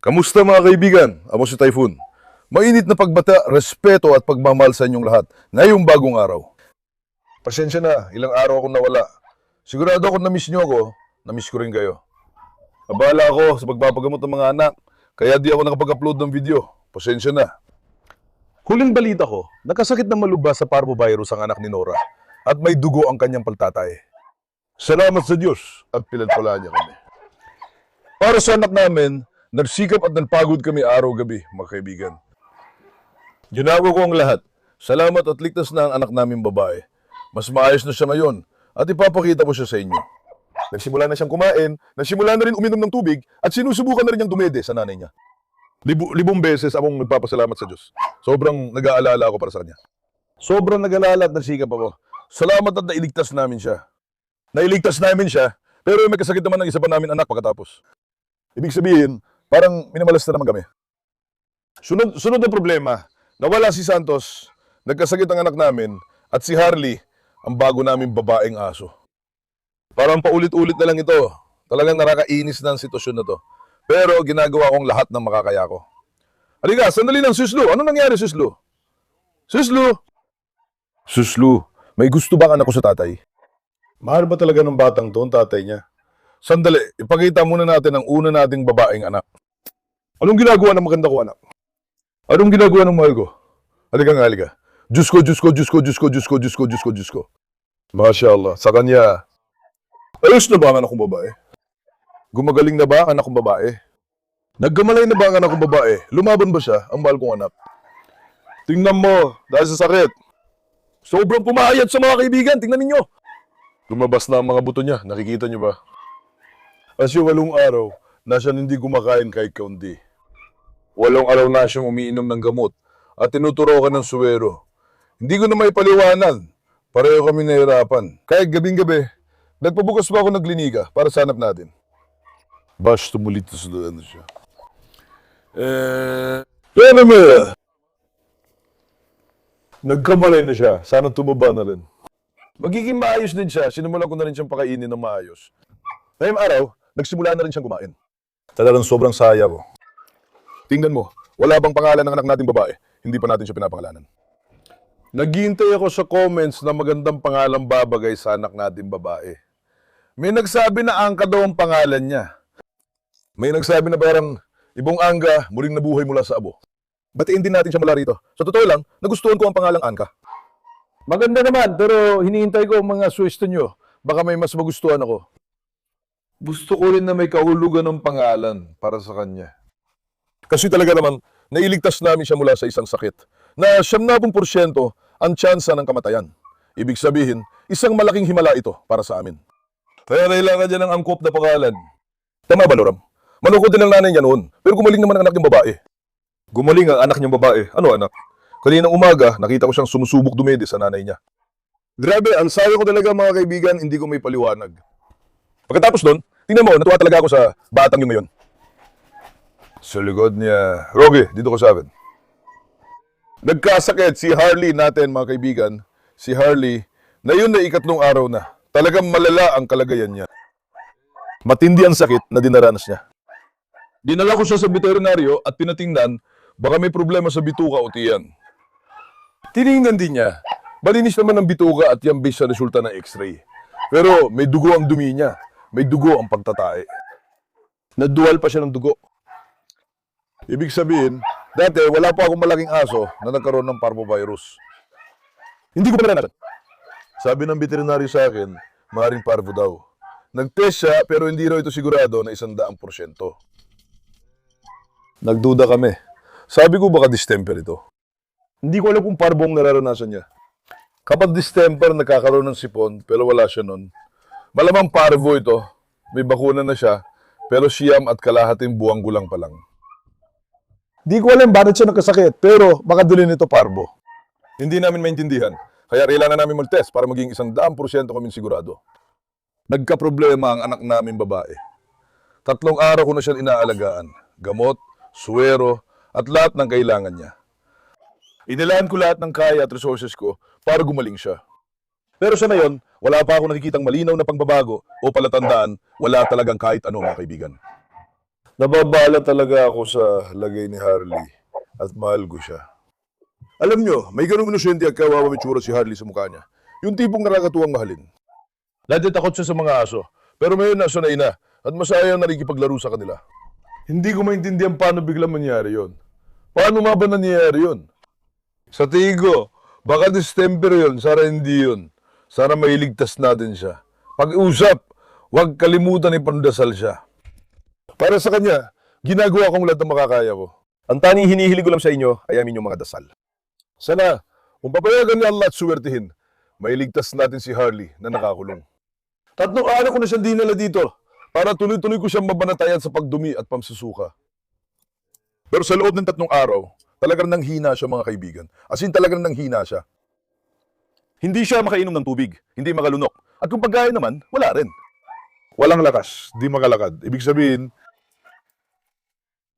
Kamusta mga kaibigan? Ako si Typhoon. Mainit na pagbata, respeto at pagmamahal sa inyong lahat ngayong bagong araw. Pasensya na, ilang araw akong nawala. Sigurado ako na-miss nyo ako, na-miss ko rin kayo. Abala ako sa pagpapagamot ng mga anak, kaya di ako nakapag-upload ng video. Pasensya na. Huling balita ko, nakasakit ng malubha sa parvovirus ang anak ni Nora at may dugo ang kanyang paltatay. Salamat sa Diyos at pinagpala niya kami. Para sa anak namin, nagsikap at nagpagod kami araw-gabi, mga kaibigan. Ginawa ko ang lahat. Salamat at ligtas na ang anak namin babae. Mas maayos na siya ngayon at ipapakita ko siya sa inyo. Nagsimula na siyang kumain, nagsimula na rin uminom ng tubig at sinusubukan na rin niyang dumede sa nanay niya. Libong beses akong nagpapasalamat sa Diyos. Sobrang nag-aalala ako para sa kanya. Sobrang nag-aalala at nagsikap ako. Salamat at nailigtas namin siya. Nailigtas namin siya, pero may kasakit naman ng isa pa namin anak pagkatapos. Ibig sabihin, parang minamalas na naman kami. Sunod na problema, nawala si Santos, nagkasakit ang anak namin, at si Harley, ang bago naming babaeng aso. Parang paulit-ulit na lang ito. Talagang nakakainis na ang sitwasyon na to. Pero ginagawa kong lahat ng makakaya ko. Halika, sandali lang, Suslu. Ano nangyari, Suslu? Suslu! Suslu, may gusto bang anak ko sa tatay? Mahal ba talaga ng batang to ang tatay niya? Sandali, ipakita muna natin ang una nating babaeng anak. Anong ginagawa ng maganda ko, anak? Anong ginagawa ng mahal ko? Halika nga, halika. Diyos ko, Diyos ko, Diyos ko, Diyos ko, Diyos ko, Diyos ko, Diyos ko, Diyos ko. Masya Allah, sa kanya. Ayos na ba ang anak kong babae? Gumagaling na ba ang anak kong babae? Naggamalay na ba ang anak kong babae? Lumaban ba siya, ang mahal kong anak? Tingnan mo, dahil sa sakit. Sobrang pumayat sa mga kaibigan, tingnan ninyo. Lumabas na ang mga buto niya, nakikita niyo ba? As yung 8 araw, na siya hindi kumakain kahit kaunti. 8 araw na siyang umiinom ng gamot at tinuturokan ng suwero. Hindi ko na may paliwanag. Pareho kami nahirapan. Kahit gabing-gabi, nagpabukas pa ako ng klinika para sanap natin. Bash, tumulit na sundan na siya. Pero naman, nagkamalay na siya. Sana tumaba na rin. Magiging maayos din siya. Sinimulan ko na rin siyang pakainin ng maayos. Ngayong araw, nagsimula na rin siyang kumain. Talagang sobrang saya ko. Tingnan mo, wala bang pangalan ng anak nating babae? Hindi pa natin siya pinapangalanan. Naghihintay ako sa comments na magandang pangalang babagay sa anak nating babae. May nagsabi na Angka daw ang pangalan niya. May nagsabi na parang ibong Angga, muling nabuhay mula sa abo. Batiin din natin siya mula rito. Sa totoo lang, nagustuhan ko ang pangalang Angka. Maganda naman, pero hinihintay ko ang mga suggestion nyo. Baka may mas magustuhan ako. Gusto ko rin na may kahulugan ng pangalan para sa kanya. Kasi talaga naman, nailigtas namin siya mula sa isang sakit na 70% ang tsansa ng kamatayan. Ibig sabihin, isang malaking himala ito para sa amin. Kaya kailangan niya ng angkop na pangalan. Tama ba, Loram? Malungkot din ang nanay niya noon, pero gumaling naman ang anak niyang babae. Gumaling ang anak niyang babae? Ano anak? Kaninang umaga, nakita ko siyang sumusubok dumede sa nanay niya. Grabe, ang sayo ko talaga mga kaibigan, hindi ko may paliwanag. Pagkatapos doon, tingnan mo, natuwa talaga ako sa batang yung ngayon. Sa likod niya, Rogi, dito ko sa akin. Nagkasakit si Harley natin mga kaibigan. Si Harley, na yun na 3 araw na. Talagang malala ang kalagayan niya. Matindi ang sakit na dinaranas niya. Dinala ko siya sa veterinaryo at pinatingnan, baka may problema sa bituka o tiyan. Tiningnan din niya. Malinis naman ang bituka at yan based sa resulta ng x-ray. Pero may dugo ang dumi niya. May dugo ang pagtatae. Nadual pa siya ng dugo. Ibig sabihin, dati wala pa akong malaking aso na nagkaroon ng parvovirus. Hindi ko pa naranasan. Sabi ng veterinaryo sa akin, maaaring parvo daw. Nag-test siya pero hindi raw ito sigurado na 100%. Nagduda kami. Sabi ko baka distemper ito. Hindi ko alam kung parvo ang nararanasan niya. Kapag distemper, nagkakaroon ng sipon pero wala siya nun. Malamang parvo ito. May bakuna na siya pero siyam at kalahating buwang gulang pa lang. Di ko alam bakit siya nakasakit pero baka dulin ito parvo. Hindi namin maintindihan. Kaya kailangan namin mag-test para maging 100% kami sigurado. Nagka-problema ang anak namin babae. 3 araw ko na siya inaalagaan. Gamot, suwero, at lahat ng kailangan niya. Inilaan ko lahat ng kaya at resources ko para gumaling siya. Pero sa ngayon, wala pa ako nakikitang malinaw na pagbabago o palatandaan, wala talagang kahit ano mga kaibigan. Nababala talaga ako sa lagay ni Harley at mahal ko siya. Alam nyo, may ganung inosente at kawawa itsura si Harley sa mukha niya. Yung tipong nakakatuwang mahalin. Dati takot siya sa mga aso, pero ngayon nasanay na at masayang nakikipaglaro sa kanila. Hindi ko maintindihan paano biglang mangyari yon. Paano nga ba nangyayari yon? Sa tingin ko, baka distemper yon, sana hindi yon. Sana mailigtas natin siya. Pag-usap, huwag kalimutan ipandasal siya. Para sa kanya, ginagawa kong lahat ng makakaya ko. Ang tanging hinihiling ko lang sa inyo ay amin yung mga dasal. Sana, kung papayagan ni Allah at suwertihin, mailigtas natin si Harley na nakakulong. 3 araw ko na siyang dinala dito para tuloy-tuloy ko siyang mabanatayan sa pagdumi at pamsusuka. Pero sa loob ng 3 araw, talagang nanghina siya mga kaibigan. As in talagang nanghina siya. Hindi siya makainom ng tubig, hindi makalunok. At kung pagkain naman, wala rin. Walang lakas, di makalakad. Ibig sabihin,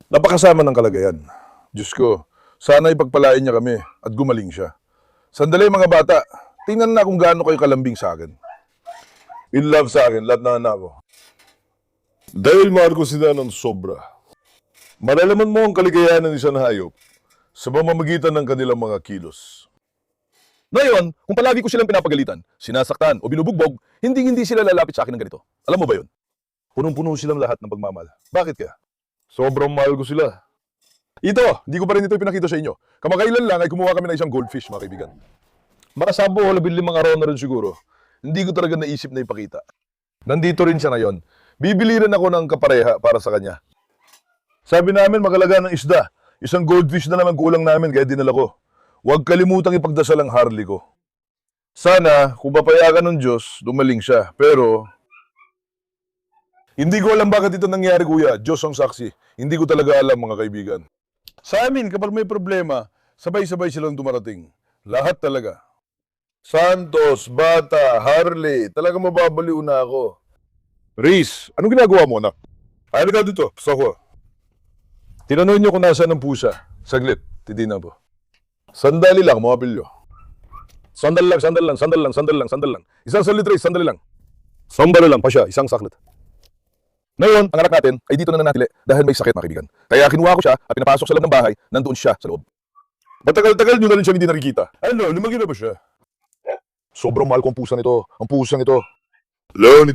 napakasama ng kalagayan. Diyos ko, sana ipagpalain niya kami at gumaling siya. Sandali mga bata, tingnan na kung gaano kayo kalambing sa akin. In love sa akin, lahat ng anak ko. Dahil mahal ko sila ng sobra. Malalaman mo ang kaligayahan ng isang hayop sa pamamagitan ng kanilang mga kilos. Ngayon, kung palagi ko silang pinapagalitan, sinasaktan o binubugbog, hindi sila lalapit sa akin ng ganito. Alam mo ba yun? Punong-puno silang lahat ng pagmamahal. Bakit kaya? Sobrang mahal ko sila. Ito, hindi ko pa rin ito pinakita sa inyo. Kamakailan lang ay kumuha kami ng isang goldfish, mga kaibigan. Makasabo o 15 araw na rin siguro. Hindi ko talaga naisip na ipakita. Nandito rin siya ngayon. Bibili rin ako ng kapareha para sa kanya. Sabi namin makalaga ng isda. Isang goldfish na naman kulang namin kaya dinala ko. Huwag kalimutang ipagdasal ang Harley ko. Sana, kung papayagan ng Diyos, dumaling siya. Pero, hindi ko alam bakit ito nangyari, kuya. Diyos ang saksi. Hindi ko talaga alam, mga kaibigan. Sa amin, kapag may problema, sabay-sabay silang dumarating. Lahat talaga. Santos, Bata, Harley, talaga mababaliw na ako. Reese, anong ginagawa mo, anak? Ay, ka dito. Gusto ko. Tinanong niyo kung nasaan ang pusa. Saglit, titignan po. Sandali lang, mga pilyo. Sandali lang. Isang salit, Reese, sandali lang. Sandali lang pa siya, isang saklit. Ngayon, ang anak natin ay dito na nanatili dahil may sakit, mga kaibigan. Kaya kinuha ko siya at pinapasok sa loob ng bahay, nandoon siya sa loob. Matagal-tagal nyo na rin siya hindi nakikita. Ano, lumaki na ba siya? Sobrang mahal ko ang pusa nito. Ang pusang ito. Leon.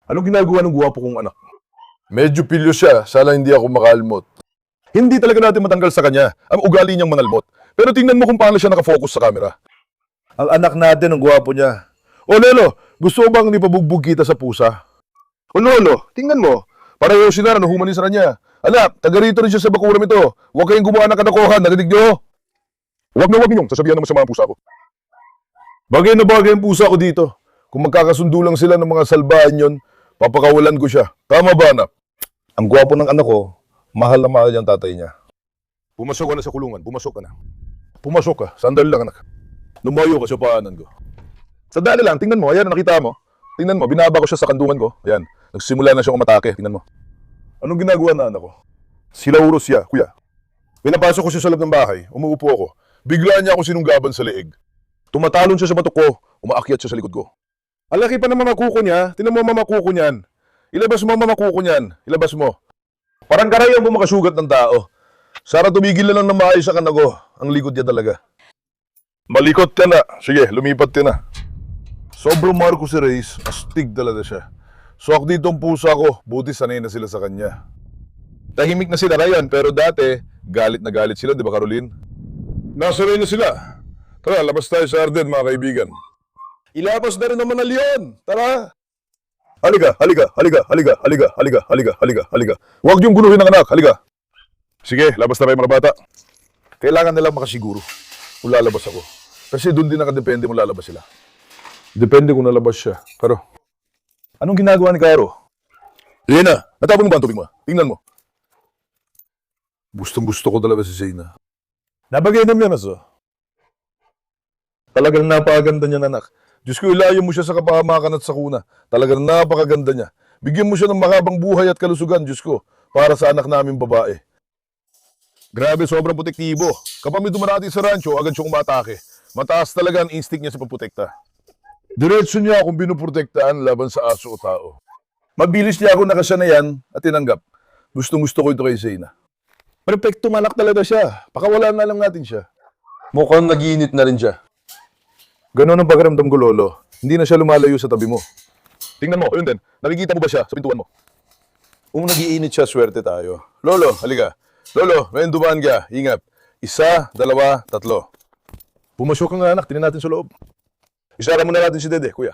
Anong ginagawa ng guwapo kong anak? Medyo pilyo siya. Sana hindi ako makalmot. Hindi talaga natin matanggal sa kanya ang ugali niyang manalmot. Pero tingnan mo kung paano siya nakafocus sa camera. Ang anak natin, ang guwapo niya. O Lolo, gusto mo bang ipabugbog kita sa pusa? O Lolo, tingnan mo. Pareho sila na nahumanin sa kanya. Anak, taga rito rin siya sa bakuram ito. Huwag kayong gumawa ng kadakohan. Narinig niyo? Huwag ninyong sasabihan naman sa mga pusa ko. Bagay na bagay ang pusa ko dito. Kung magkakasundo lang sila ng mga salbahan yon, papakawalan ko siya. Tama ba, anak? Ang gwapo ng anak ko, mahal na mahal yung tatay niya. Pumasok ka na sa kulungan. Pumasok ka. Sandali lang, anak. Lumayo ka sa paanan ko. Sandali lang, tingnan mo. Ayan, nakita mo. Tingnan mo, binaba ko siya sa kandungan ko. Ayan, nagsimula na siyang umatake. Tingnan mo. Anong ginagawa na anak ko? Sila uros siya, kuya. Pinapasok ko siya sa loob ng bahay. Umuupo ako. Bigla niya ako sinunggaban sa leeg. Tumatalon siya sa batok ko, umaakyat siya sa likod ko. Ang laki pa ng mamakuko niya, tinan mo ang mamakuko niyan. Ilabas mo ang mamakuko niyan, ilabas mo. Parang karayang mo makasugat ng tao. Sana tumigil na lang na maayos sa kanago. Ang likod niya talaga. Malikot ka na. Sige, lumipat ka na. Sobrang mahal ko si Reis, astig talaga siya. Swak dito ang pusa ko, buti sanay na sila sa kanya. Tahimik na sila Ryan, pero dati, galit na galit sila, di ba Caroline? Nasaray na sila. Tara, labas tayo sa Arden, mga kaibigan. Ilabas na rin naman na Leon. Tara. Halika. Huwag niyong guluhin ang anak. Halika. Sige, labas na kayo mga bata. Kailangan nilang makasiguro kung lalabas ako. Kasi doon din nakadepende kung lalabas sila. Depende kung nalabas siya. Pero, anong ginagawa ni Caro? Lena, natapon mo ba ang tubig mo? Tingnan mo. Gustong-gusto ko talaga si Zayna. Nabagay na yan, aso. Talagang napakaganda niya, anak. Diyos ko, ilayo mo siya sa kapahamakan at sakuna. Talagang napakaganda niya. Bigyan mo siya ng makabang buhay at kalusugan, Diyos ko, para sa anak namin babae. Grabe, sobrang protektibo. Kapag may dumarati sa rancho, agad siyang umatake. Mataas talaga ang instinct niya sa pagprotekta. Diretso niya akong binuprotektaan laban sa aso o tao. Mabilis niya ako nakasanayan at tinanggap. Gustong-gusto ko ito kay Zeyna. Perfecto manak talaga siya. Pakawalaan na lang natin siya. Mukhang nag-iinit na rin siya. Ganon ang pakiramdam ko, Lolo. Hindi na siya lumalayo sa tabi mo. Tingnan mo, yun din. Nakikita mo ba siya sa pintuan mo? Kung nag-iinit siya, swerte tayo. Lolo, halika. Lolo, ngayon dumaan ka. Ingat. 1, 2, 3. Pumasok ka nga, anak. Tingnan natin sa loob. Isara muna natin si Dede, kuya.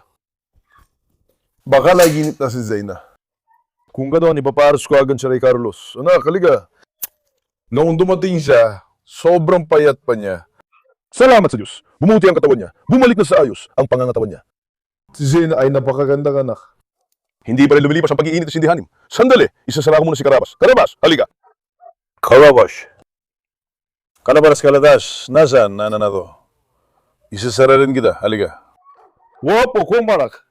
Baka nag-iinit na si Zeyna. Kung gano'n, ipaparos ko agad siya kay Carlos. Anak, halika. Noong dumating siya, sobrang payat pa niya. Salamat sa Diyos. Bumuti ang katawan niya. Bumalik na sa ayos ang pangangatawan niya. Si Zeyna ay napakagandang anak. Hindi pa rin lumilipas ang pag-iinit sa sindihanim. Sandali, isasara ko muna si Karabas. Karabas, halika. Karabas. Kaladas, nasaan na to? Isasara rin kita, halika. Wapo, kumarak.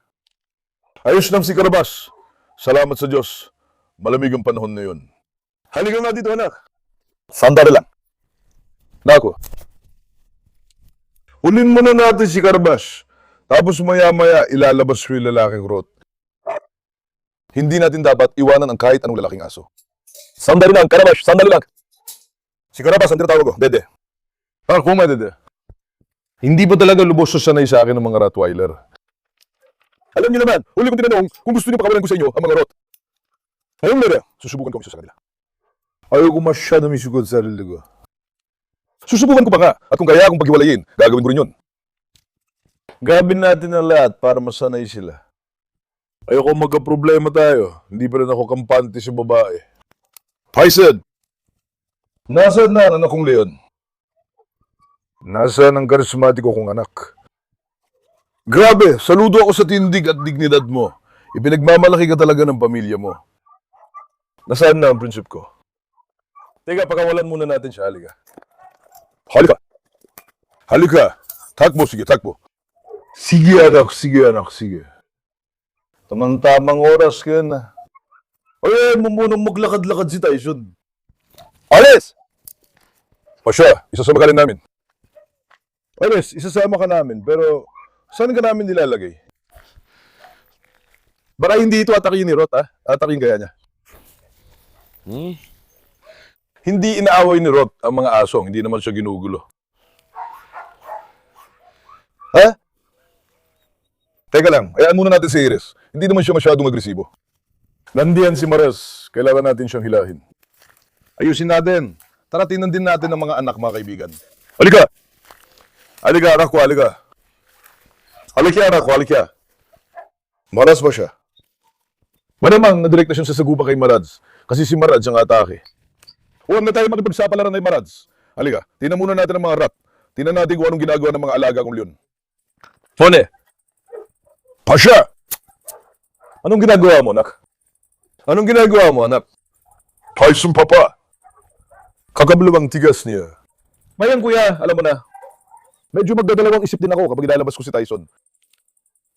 Ayos lang si Karabas. Salamat sa Diyos. Malamig ang panahon na yun. Halika nga dito, anak. Sandali lang. Nako. Ulin muna natin si Karabas. Tapos maya-maya ilalabas ko yung lalaking rot. Hindi natin dapat iwanan ang kahit anong lalaking aso. Sandali lang, Karabas. Sandali lang. Si Karabas, ang tinatawag ko. Dede. Kuma, Dede. Hindi ba talaga lubos sa sanay sa akin ng mga Rottweiler? Alam niyo naman, huli kong tinanong kung gusto niyo pakawalan ko sa inyo ang mga rot. Ayun, Dede. Susubukan ko isa sa kanila. Ayaw ko masyado misugod sa sarili ko. Susubukan ko pa nga. At kung kaya akong paghiwalayin, gagawin ko rin yun. Gawin natin ang lahat para masanay sila. Ayoko magka-problema tayo. Hindi pa rin ako kampante sa babae. Paisad! Nasaan na ang anak kong Leon? Nasaan ang karismatiko kong anak? Grabe! Saludo ako sa tindig at dignidad mo. Ipinagmamalaki ka talaga ng pamilya mo. Nasaan na ang prinsip ko? Teka, pakawalan muna natin siya. Halika. Halika! Halika! Takbo, sige, takbo. Sige, anak, sige. Tamang-tamang oras ka na. Ay, muna maglakad-lakad si Tyson. Alis! O siya, isasama ka rin namin. Alis, isasama ka namin, pero saan ka namin nilalagay? Baka hindi ito atakin ni Rot, ha? Atakin kaya niya. Hindi inaaway ni Rot ang mga asong, hindi naman siya ginugulo. Ha? Teka lang, ayaan muna natin si Iris. Hindi naman siya masyadong agresibo. Nandiyan si Mares, kailangan natin siyang hilahin. Ayusin natin. Tara, tinan din natin ang mga anak, mga kaibigan. Halika! Halika, anak ko, halika. Halika, anak ko, halika. Maras ba siya? Malamang, nadirect na siyang sasagupa kay Marads. Kasi si Marads ang atake. Huwag na tayo makipagsapalaran kay Marads. Halika, tinan muna natin ang mga rat. Tinan natin kung anong ginagawa ng mga alaga kong leon. Fone! Pasha! Anong ginagawa mo, anak? Anong ginagawa mo, anak? Tyson, papa! Kakablawang tigas niya. Mayan, kuya, alam mo na. Medyo magdadalawang isip din ako kapag ilalabas ko si Tyson.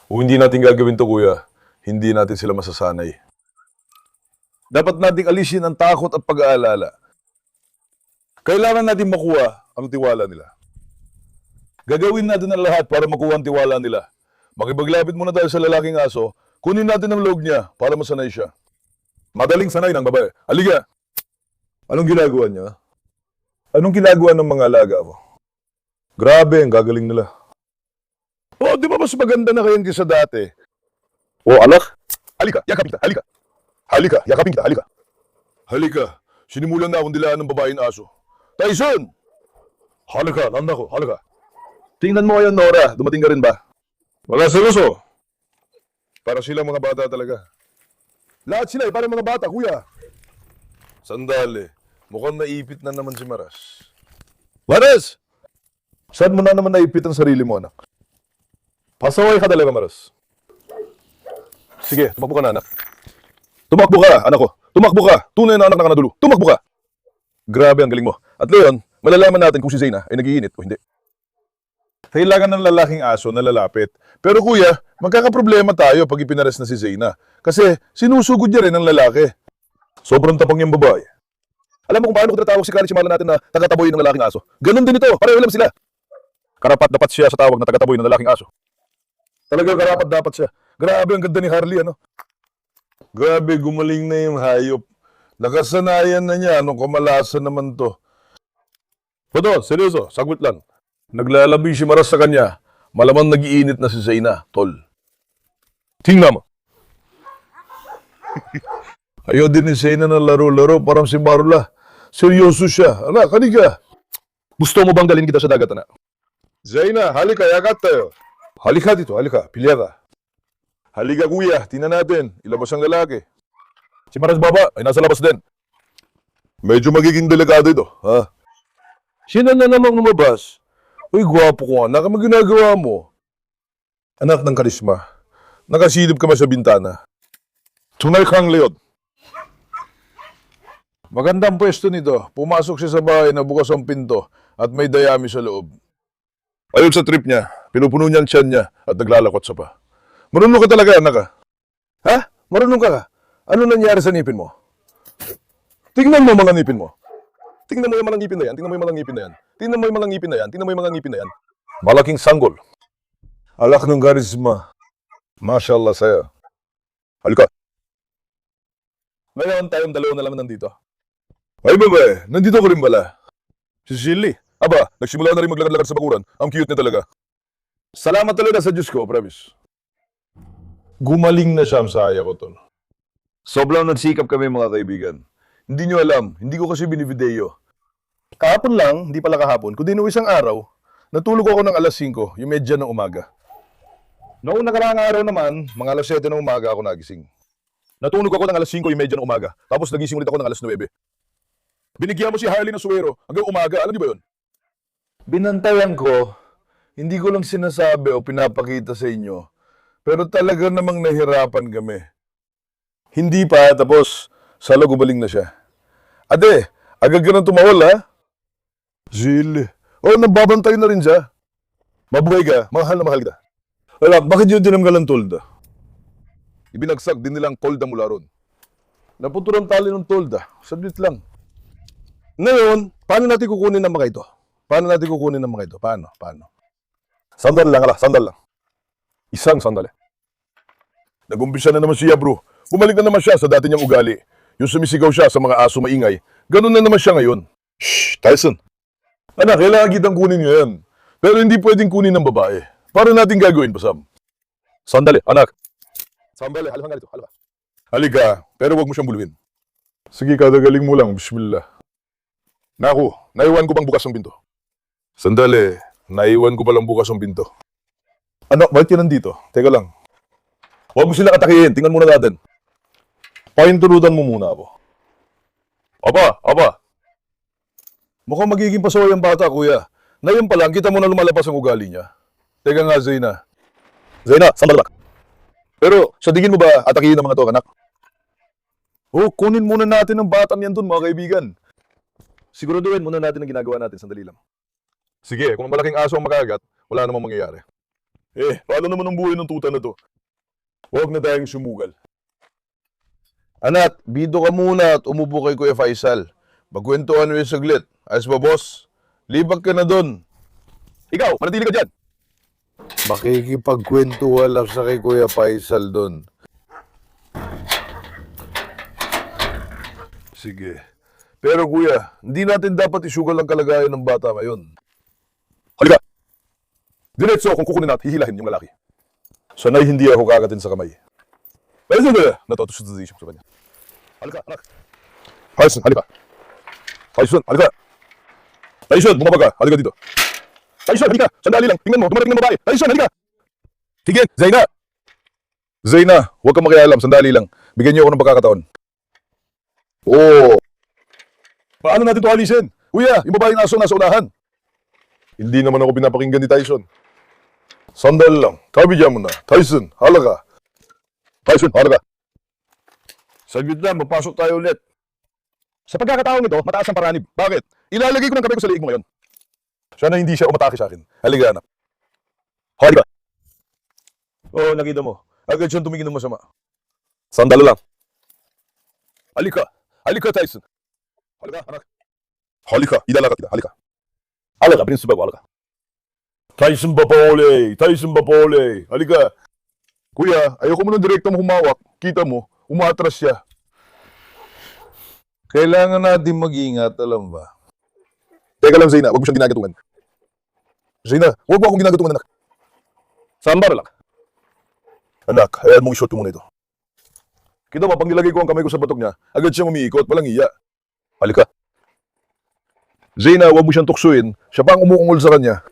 Kung hindi natin gagawin to, kuya, hindi natin sila masasanay. Dapat nating alisin ang takot at pag-aalala. Kailangan natin makuha ang tiwala nila. Gagawin natin ang lahat para makuha ang tiwala nila. Makipaglapit muna tayo sa lalaking aso, kunin natin ang log niya para masanay siya. Madaling sanay ng babae. Halika! Anong ginagawa niya? Anong ginagawa ng mga alaga mo? Grabe, ang gagaling nila. Oh, di ba mas maganda na kayo kaysa dati? Oh, anak? Halika, yakapin kita, halika. Halika, yakapin kita, halika. Halika, sinimulan na akong dilaan ng babae na aso. Tyson! Halika, nanda ko, halika. Tingnan mo ngayon, Nora, dumating ka rin ba? Wala seryoso. Para sila mga bata talaga. Lahat sila, parang mga bata, kuya. Sandali, mukhang naipit na naman si Maras. Maras! Saan mo na naman naipit ang sarili mo, anak? Pasaway ka talaga, Maras. Sige, tumakbo ka na, anak. Tumakbo ka, anak ko. Tumakbo ka. Tunay na anak na kanadulo. Tumakbo ka. Grabe, ang galing mo. At Leon, malalaman natin kung si Zeyna ay nag-iinit o hindi. Kailangan ng lalaking aso na lalapit. Pero kuya, magkakaproblema tayo pag ipinares na si Zeyna. Kasi sinusugod niya rin ang lalaki. Sobrang tapang yung babae. Alam mo kung paano ko tinatawag si Kari Chimala natin na tagataboy ng lalaking aso? Ganon din ito. Pareho lang sila. Karapat dapat siya sa tawag na tagataboy ng lalaking aso. Talaga karapat dapat siya. Grabe, ang ganda ni Harley, ano? Grabe, gumaling na yung hayop. Nakasanayan na niya, anong kamalasan naman to. Bato, seryoso, sagwit lang. Naglalabi si Maras sa kanya. Malamang nag-iinit na si Zaina, tol. Tingnan mo. Ayaw din ni Zaina na laro-laro, parang si Marla. Seryoso siya. Anak, halika. Gusto mo bang dalhin kita sa dagat, anak? Zaina, halika, yakat tayo. Halika dito, halika, pilya ka. Halika kuya, tingnan natin. Ilabas ang lalaki. Si Maras Baba ay nasa labas din. Medyo magiging delikado ito, ha? Sino na namang lumabas? Uy, gwapo ko anak, ano ginagawa mo? Anak ng karisma, nakasilip ka ba sa bintana? Tunay kang leod. Magandang pwesto nito. Pumasok siya sa bahay na bukas ang pinto at may dayami sa loob. Ayon sa trip niya, pinupuno niya ang tiyan niya at naglalakot sa pa. Marunong ka talaga, anak, ha? Ha? Marunong ka? Ano nangyari sa ngipin mo? Tingnan mo mga ngipin mo. Tingnan mo yung mga ngipin na yan. Tingnan mo yung mga ngipin na yan. Tingnan mo yung mga ngipin na yan. Tingnan mo yung mga ngipin na yan. Malaking sanggol. Alak ng karisma. Mashallah sa'yo. Halika. Ngayon tayong dalawa na lang nandito. Ay babae, nandito ko rin pala. Si Shilly. Aba, nagsimula na rin maglakad-lakad sa bakuran. Ang cute niya talaga. Salamat talaga sa Diyos ko, promise. Gumaling na siya ang saya ko, tol. Sobrang nagsikap kami mga kaibigan. Hindi nyo alam, hindi ko kasi binivideo. Kahapon lang, hindi pala kahapon, kundi nung isang araw, natulog ako ng alas 5, yung medya ng umaga. Noong nakaraang araw naman, mga alas 7 ng umaga ako nagising. Natulog ako ng alas 5, yung medya ng umaga, tapos nagising ulit ako ng alas 9. Binigyan mo si Harley ng suwero hanggang umaga, alam niyo ba yun? Binantayan ko, hindi ko lang sinasabi o pinapakita sa inyo, pero talaga namang nahirapan kami. Hindi pa, tapos salo gumaling na siya. Ate, agad ka nang tumawal, ha? Zil. Oh, nababantay na rin siya. Mabuhay ka, mahal na mahal ka. Wala, bakit yun dinam ka lang tolda? Ibinagsak din nilang tolda mula ron. Naputurang tali ng tolda. Sablit lang. Ngayon, paano natin kukunin ang mga ito? Paano natin kukunin ang mga ito? Paano? Sandal lang, sandal lang. Isang sandali. Nag-umpisa na naman siya, bro. Bumalik na naman siya sa dati niyang ugali. Yung sumisigaw siya sa mga aso maingay. Ganun na naman siya ngayon. Shh, Tyson. Anak, kailangan kitang kunin ngayon. Pero hindi pwedeng kunin ng babae. Paano natin gagawin, Pasam? Sandali, anak. Sandali, halika nga dito, halika. Halika, pero wag mo siyang buluhin. Sige, kadagaling mo lang, bismillah. Naku, naiwan ko bang bukas ang pinto? Sandali, naiwan ko palang bukas ang pinto. Ano, bakit yan nandito? Teka lang. Huwag mo sila katakihin, tingnan muna natin. Pahinturutan mo muna ako. Aba. Mukhang magiging pasaway ang bata, kuya. Ngayon pa lang, kita mo na lumalabas ang ugali niya. Teka nga, Zaina. Zaina, sandal lang. Pero, sa tingin mo ba atakihin ang mga to, anak? Oh, kunin muna natin ang batang yan dun, mga kaibigan. Siguraduhin muna natin ang ginagawa natin, sandali lang. Sige, kung malaking aso ang makagat, wala namang mangyayari. Paano naman ang buhay ng tuta na to? Huwag na tayong sumugal. Anak, bito ka muna at umupo kay Kuya Faisal. Magkwentuhan mo yung saglit. Ayos ba, boss? Libag ka na doon. Ikaw, manatili ka dyan. Makikipagkwentuhan lang sa kay Kuya Faisal doon. Sige. Pero kuya, hindi natin dapat isugal ang kalagayan ng bata ngayon. Halika! Diretso kung kukunin at hihilahin yung lalaki. Sanay hindi ako kagatin sa kamay. Pero sila, natutusod sa kanya. Halika, anak. Tyson, halika. Tyson, halika. Tyson, bumaba ka. Halika dito. Tyson, halika. Sandali lang. Tingnan mo, dumarating ng babae. Tyson, halika. Tigil, Zaina. Zaina, huwag kang makialam. Sandali lang. Bigyan niyo ako ng pagkakataon. Oo. Paano natin ito alisin? Kuya, yung babaeng aso nasa unahan. Hindi naman ako pinapakinggan ni Tyson. Sandal lang. Kabigyan mo na. Tyson, halaka. Tyson, halaka. Saglit lang, magpasok tayo ulit. Sa pagkakataong ito, mataas ang paranib. Bakit? Ilalagay ko ng kamay ko sa liig mo ngayon. Sana hindi siya umatake sa akin. Halika, anak. Halika. Oo, nakita mo. Agad siyang tumingin ng masama. Sandal lang. Halika. Halika, Tyson. Halika, anak. Halika, idala ka kita. Halika. Halika, prinsip ako, halika. Tyson Bapole! Tyson Bapole! Halika. Kuya, ayoko mo ng direktang humawak. Kita mo, Umatras siya. Kailangan natin mag-ingat, alam ba? Teka lang, Zayna. Huwag mo siyang ginagatungan. Zayna, huwag mo akong ginagatungan, anak. Sambar lang. Anak, hayaan mong i-shot ko muna ito. Kita mo, pag nilagay ko ang kamay ko sa batok niya, agad siyang umiikot, walang iya. Halika. Zayna, huwag mo siyang tuksuin. Siya pa ang umukungol sa kanya.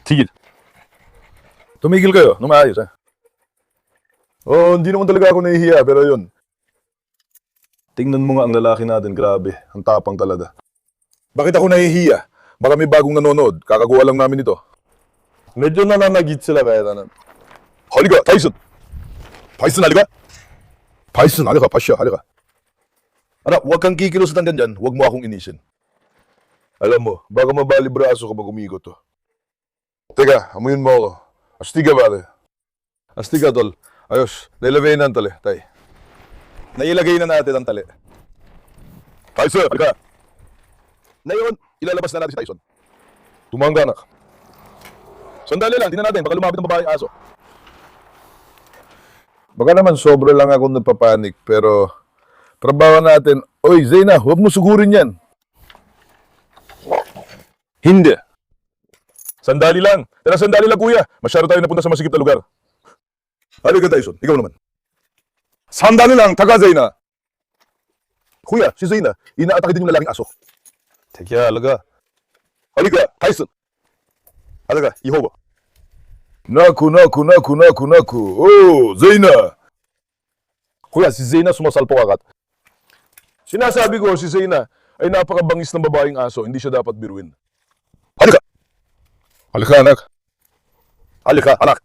Sige. Tumigil kayo, nung maayos, ha? Oo, hindi naman talaga ako nahihiya, pero yun. Tingnan mo nga ang lalaki natin, grabe. Ang tapang talaga. Bakit ako nahihiya? Baka may bagong nanonood, kakakuha lang namin ito. Medyo nananagit sila kaya tanan. Halika, Tyson! Tyson, halika! Tyson, halika, pasya, halika. Anak, huwag kang kikilos ng ganyan, huwag mo akong inisin. Alam mo, baka mabali braso kapag umikot to. Teka, amuyin mo ako. Astiga, pare. Astiga, tol. Ayos, nailagay na ang tali, tay. Nailagay na natin ang tali. Tyson, halika. Ngayon, ilalabas na natin si Tyson. Tumangga, anak. Sandali lang, tingnan natin, baka lumapit ang babaeng aso. Baka naman sobra lang ako napapanik, pero trabaho natin. Oy, Zayna, huwag mo sugurin yan. Hindi. Sandali lang. Tara, sandali lang, kuya. Masyado tayo napunta sa masikip na lugar. Halika, Tyson. Ikaw naman. Sandali lang, taga Zayna. Kuya, si Zayna, inaatake din yung lalaking aso. Teka, alaga. Halika, Tyson. Alaga, Yehovah. Naku. Oh, Zayna. Kuya, si Zayna sumasalpok agad. Sinasabi ko, si Zayna ay napakabangis ng babaeng aso. Hindi siya dapat biruin. Halika. Halika, anak. Halika, anak.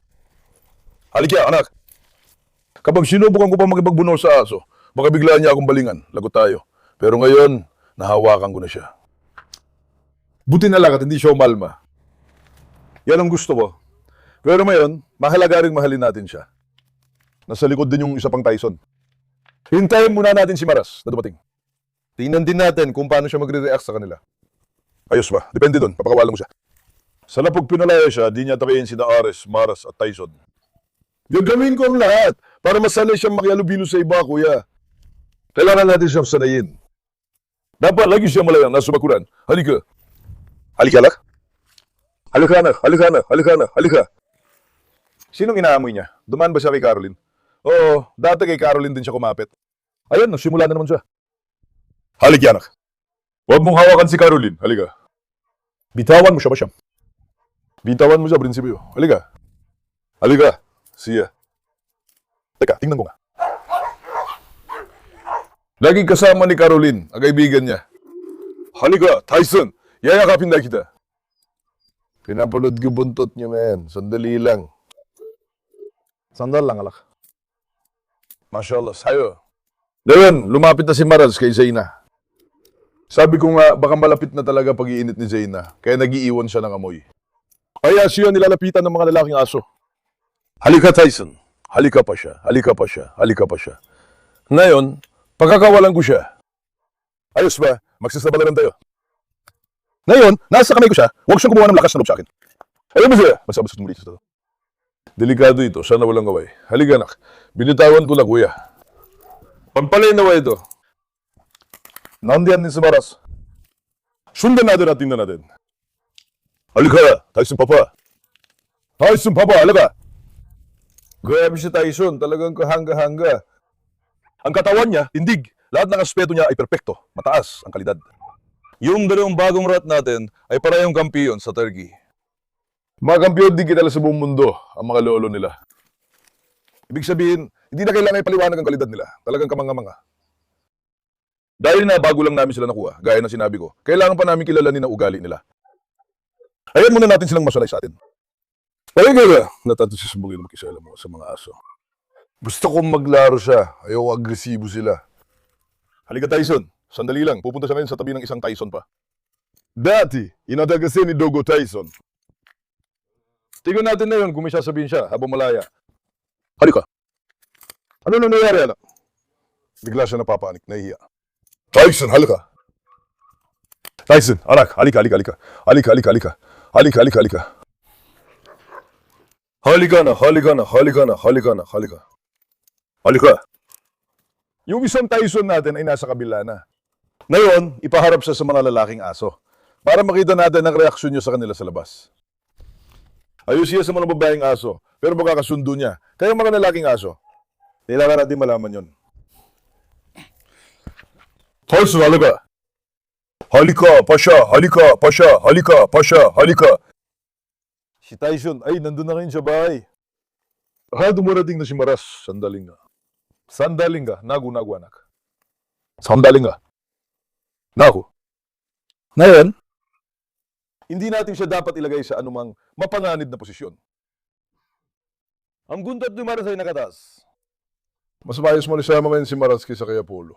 Halika, anak. Kapag sinubukan ko pa makipagbuno sa aso, baka biglaan niya akong balingan. Lagot tayo. Pero ngayon, nahawakan ko na siya. Buti na lang at hindi siya umalma. Yan ang gusto ko. Pero ngayon, mahalaga rin mahalin natin siya. Nasa likod din yung isa pang Tyson. Hintayin muna natin si Maras na dumating. Tingnan din natin kung paano siya magre-react sa kanila. Ayos ba? Depende doon. Papakawalan mo siya. Sa lapog pinalaya siya, di niya takihin sina Ares, Maras at Tyson. Gagawin ko ang lahat para masanay siyang makialubilo sa iba, kuya. Kailangan natin siyang sanayin. Dapat lagi siyang malayang nasa bakuran. Halika. Halika, anak. Halika, anak. Halika, anak. Halika, anak. Halika. Sinong inaamoy niya? Dumaan ba siya kay Caroline? Oo, dati kay Caroline din siya kumapit. Ayun, nagsimula na naman siya. Halika, anak. Huwag mong hawakan si Caroline. Halika. Bitawan mo siya ba siya? Bitawan mo siya, prinsipyo. Halika. Halika. Siya. Teka, tingnan ko nga. Laging kasama ni Caroline, ang kaibigan niya. Halika, Tyson. Yayakapin na kita. Pinapanood ko buntot niyo, man. Sandali lang. Sandal lang, alak. Mashallah, sayo. Ngayon, lumapit na si Maras kay Zayna. Sabi ko nga, baka malapit na talaga pag-iinit ni Zayna, kaya nag-iiwan siya ng amoy. Kaya siya nilalapitan ng mga lalaking aso. Halika, Tyson. Halika pa siya. Halika pa siya. Halika pa siya. Ngayon, pagkakawalan ko siya. Ayos ba? Magsasabalaran tayo. Ngayon, nasa kamay ko siya, huwag siyang kumuha ng lakas na loob sa akin. Alam mo siya, masabas muli sa ito. Delikado ito, sana walang gaway. Halika, anak. Binitawan ko na, kuya. Pampalay na ito. Nandiyan din si Maras. Sundan natin at tingnan natin. Halika, Tyson Papa. Tyson Papa, halika. Grabe si Tyson, talagang kahanga-hanga. Ang katawan niya, tindig. Lahat ng aspeto niya ay perpekto. Mataas ang kalidad. Yung dalawang bagong rat natin ay parehong kampiyon sa Turkey. Mga kampiyon din kita sa buong mundo ang mga lolo nila. Ibig sabihin, hindi na kailangan ipaliwanag ang kalidad nila. Talagang kamanga-manga. Dahil na bago lang namin sila nakuha, gaya ng sinabi ko, kailangan pa namin kilalanin ang ugali nila. Ayan muna natin silang masanay sa atin. Talaga, natatususubugin makisala mo sa mga aso. Gusto kong maglaro siya. Ayaw agresibo sila. Halika, Tyson. Sandali lang. Pupunta siya ngayon sa tabi ng isang Tyson pa. Dati, inadagasin ni Dogo Tyson. Tingnan natin na yun kung may sasabihin siya habang malaya. Halika. Ano nangyayari, anak? Bigla siya napapanik. Nahihiya. Tyson, halika. Tyson, anak. Halika, halika, halika. Halika, halika, halika. Halika, halika, halika. Halika na, halika na, halika na, halika na, halika. Halika. Yung isang Tyson natin ay nasa kabila na. Ngayon, ipaharap siya sa mga lalaking aso para makita natin ang reaksyon niyo sa kanila sa labas. Ayos siya sa mga babaeng aso, pero magkakasundo niya. Kaya mga lalaking aso, kailangan natin malaman yon. Tyson, halika! Halika, pasha! Halika, pasha! Halika, pasha! Halika! Si Tyson, ay, nandun na ngayon sa bahay. Dumarating na si Maras. Sandaling nga. Sandaling ka, nagu anak. Sandaling ka. Naku. Ngayon, hindi natin siya dapat ilagay sa anumang mapanganib na posisyon. Ang guntot ni Maras ay nakatas. Mas maayos mo lisama ngayon si Maras kaysa kay Apollo.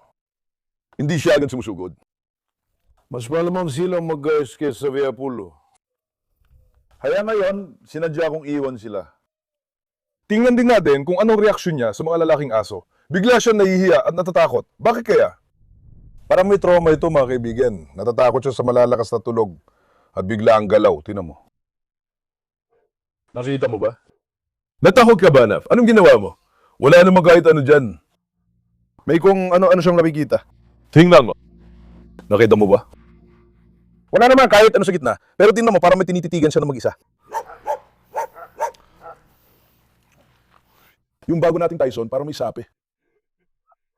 Hindi siya agad sumusugod. Mas malamang silang mag-ayos kaysa sa kay Apollo. Kaya ngayon, sinadya kong iwan sila. Tingnan din natin kung anong reaksyon niya sa mga lalaking aso. Bigla siya nahihiya at natatakot. Bakit kaya? Parang may trauma ito mga kaibigan. Natatakot siya sa malalakas na tulog at bigla ang galaw. Tingnan mo. Nakita mo ba? Natakot ka ba, Naf? Anong ginawa mo? Wala namang kahit ano dyan. May kung ano-ano siyang nakikita. Tingnan mo. Nakita mo ba? Wala naman kahit ano sa gitna. Pero tingnan mo, parang may tinititigan siya na mag-isa. Yung bago nating Tyson, parang may sapi.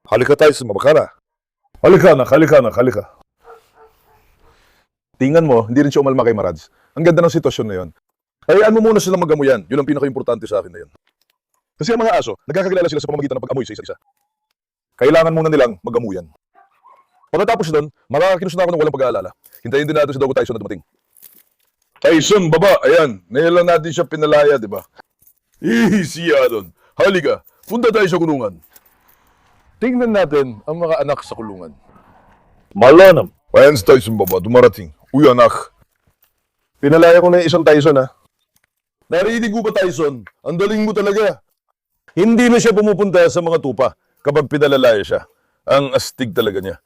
Halika Tyson, mabaka na. Halika. Tingnan mo, hindi rin siya umalma kay Marads. Ang ganda ng sitwasyon na yun. Hayaan mo muna silang mag-amuyan. Yun ang pinaka-importante sa akin na yun. Kasi ang mga aso, nagkakakilala sila sa pamamagitan ng pag-amoy sa isa't isa. Kailangan muna nilang mag-amuyan. Pagkatapos doon, makakakinus na ako ng walang pag-aalala. Hintayin din natin si Dogo Tyson na dumating. Tyson, baba, ayan. Ngayon lang natin siya pinalaya, di ba? Siya doon. Halika, punta tayo sa kulungan. Tingnan natin ang mga anak sa kulungan. Malanam. Ayan si Tyson, baba, dumarating. Uy, anak. Pinalaya ko na yung isang Tyson, ha? Narinig mo ba, Tyson? Ang daling mo talaga. Hindi na siya pumupunta sa mga tupa kapag pinalalaya siya. Ang astig talaga niya.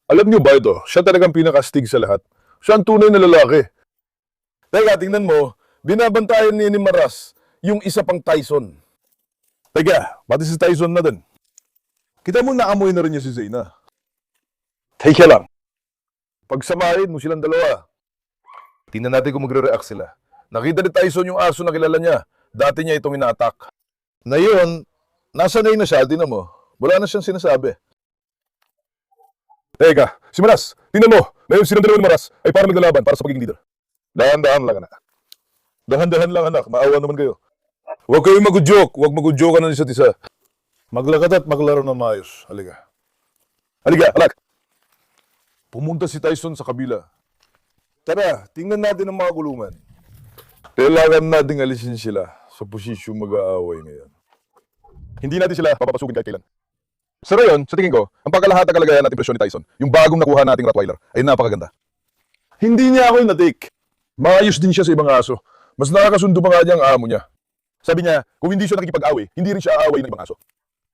Alam niyo ba ito? Siya talagang pinaka-astig sa lahat. Siya ang tunay na lalaki. Teka, tingnan mo. Binabantayan ni Maras yung isa pang Tyson. Teka, pati si Tyson na din. Kita mo naamoy na rin niya si Zayna. Teka lang. Pagsamahin mo silang dalawa. Tingnan natin kung magre-react sila. Nakita ni Tyson yung aso na kilala niya. Dati niya itong ina-attack. Ngayon, nasanay na siya, tingnan mo. Wala na siyang sinasabi. Teka, si Maras, tingnan mo. Ngayon silang dalawa ni Maras ay parang naglalaban para sa pagiging leader. Dahan-dahan lang, anak. Dahan-dahan lang, anak. Maawa naman kayo. Huwag kayong mag-joke. Huwag mag-joke ng isa't isa. Maglakad at maglaro ng maayos. Halika. Halika, alak. Pumunta si Tyson sa kabila. Tara, tingnan natin ang mga kulungan. Kailangan nating alisin sila sa posisyong mag-aaway ngayon. Hindi natin sila papapasugin kahit kailan. Sa rayon, sa tingin ko, ang pagkalahatang kalagayan at impresyon ni Tyson, yung bagong nakuha nating Rottweiler, ay napakaganda. Hindi niya ako natik. Maayos din siya sa ibang aso. Mas nakakasundo pa nga niya ang amo niya. Sabi niya, kung hindi siya nakikipag-away, hindi rin siya aaway ng ibang aso.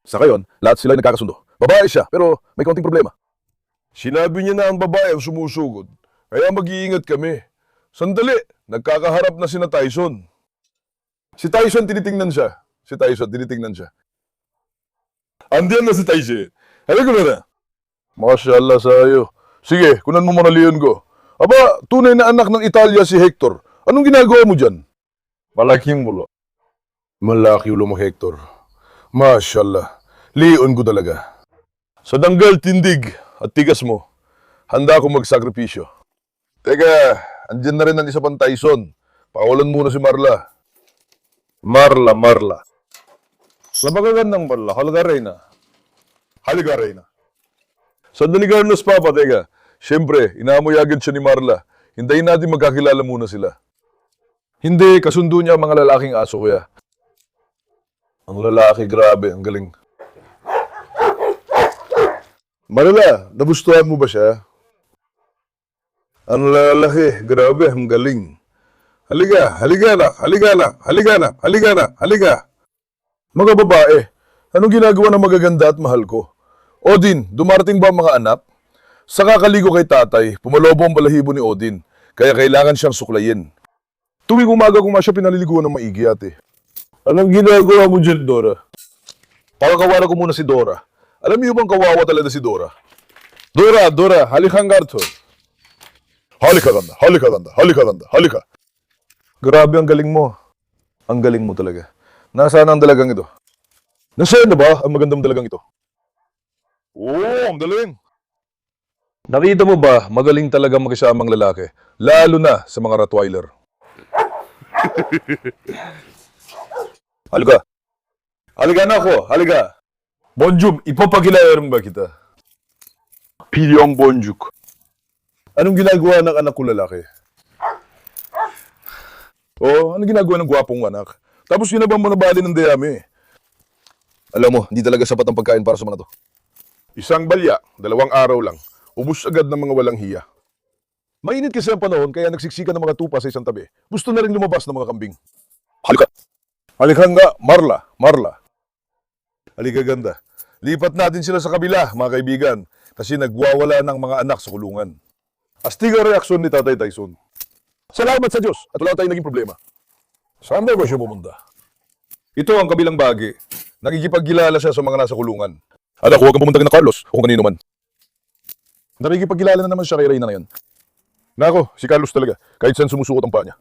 Sa ngayon, lahat sila ay nagkakasundo. Babae siya, pero may kaunting problema. Sinabi niya na ang babae ang sumusugod. Kaya mag-iingat kami. Sandali, nagkakaharap na sina Tyson. Si Tyson, tinitingnan siya. Andiyan na si Tyson. Halika na. Mashallah sa'yo. Sige, kunan mo mga leon ko. Aba, tunay na anak ng Italia si Hector. Anong ginagawa mo dyan? Malaking ulo. Malaki ulo mo, Hector. Mashallah. Leon ko talaga. Sa danggal, tindig at tigas mo, handa akong magsakripisyo. Teka, andyan na rin ang isa pang Tyson. Pakawalan muna si Marla. Marla. Labagagan ng Marla. Halika, Reyna. Sandali, Carlos, Papa, teka. Siyempre, inaamoy agad siya ni Marla. Hintayin natin magkakilala muna sila. Hindi, kasundo niya ang mga lalaking aso, kuya. Ang lalaki, grabe, ang galing. Marla, nagustuhan mo ba siya? Ang lalaki, grabe, ang galing. Halika na. Mga babae, anong ginagawa ng magaganda at mahal ko? Odin, dumarating ba ang mga anak? Sa kakaligo kay tatay, pumalobo ang balahibo ni Odin, kaya kailangan siyang suklayin. Tuwing umaga kung siya pinaliliguan ng maigi, ate. Anong ginagawa mo dyan, Dora? Pakakawalan ko muna si Dora Alam niyo bang kawawa talaga si Dora? Dora, halika nga rito. Halika ganda, halika ganda, halika ganda, halika. Grabe, ang galing mo. Ang galing mo talaga. Nasaan ang dalagang ito? Nasaan na ba ang magandang dalagang ito? Oo, ang galing. Nakita mo ba, magaling talaga magkasamang lalaki. Lalo na sa mga Rottweiler. Halika. Halika na ako, halika. Bonjuk, ipapakilayan ba kita? Pilyong Bonjuk. Anong ginagawa ng anak ko lalaki? Oh, anong ginagawa ng gwapong anak? Tapos ginabang mo na bali ng dayami. Alam mo, hindi talaga sapat ang pagkain para sa mga to. Isang balya, 2 araw lang. Ubus agad ng mga walang hiya. Mainit kasi ang panahon, kaya nagsiksikan ng mga tupa sa isang tabi. Gusto na rin lumabas ng mga kambing. Halika! Halika nga, Marla. Halika ganda. Lipat natin sila sa kabila, mga kaibigan, kasi nagwawala ng mga anak sa kulungan. Astig ang reaksyon ni Tatay Tyson. Salamat sa Diyos at wala tayong naging problema. Saan ba siya pumunta? Ito ang kabilang bahagi. Nakikipagkilala siya sa mga nasa kulungan. Anak, huwag kang pumunta kay na Carlos o kung kanino man. Nakikipagkilala na naman siya kay Reyna ngayon. Nako, si Carlos talaga. Kahit saan sumusuot ang paa niya.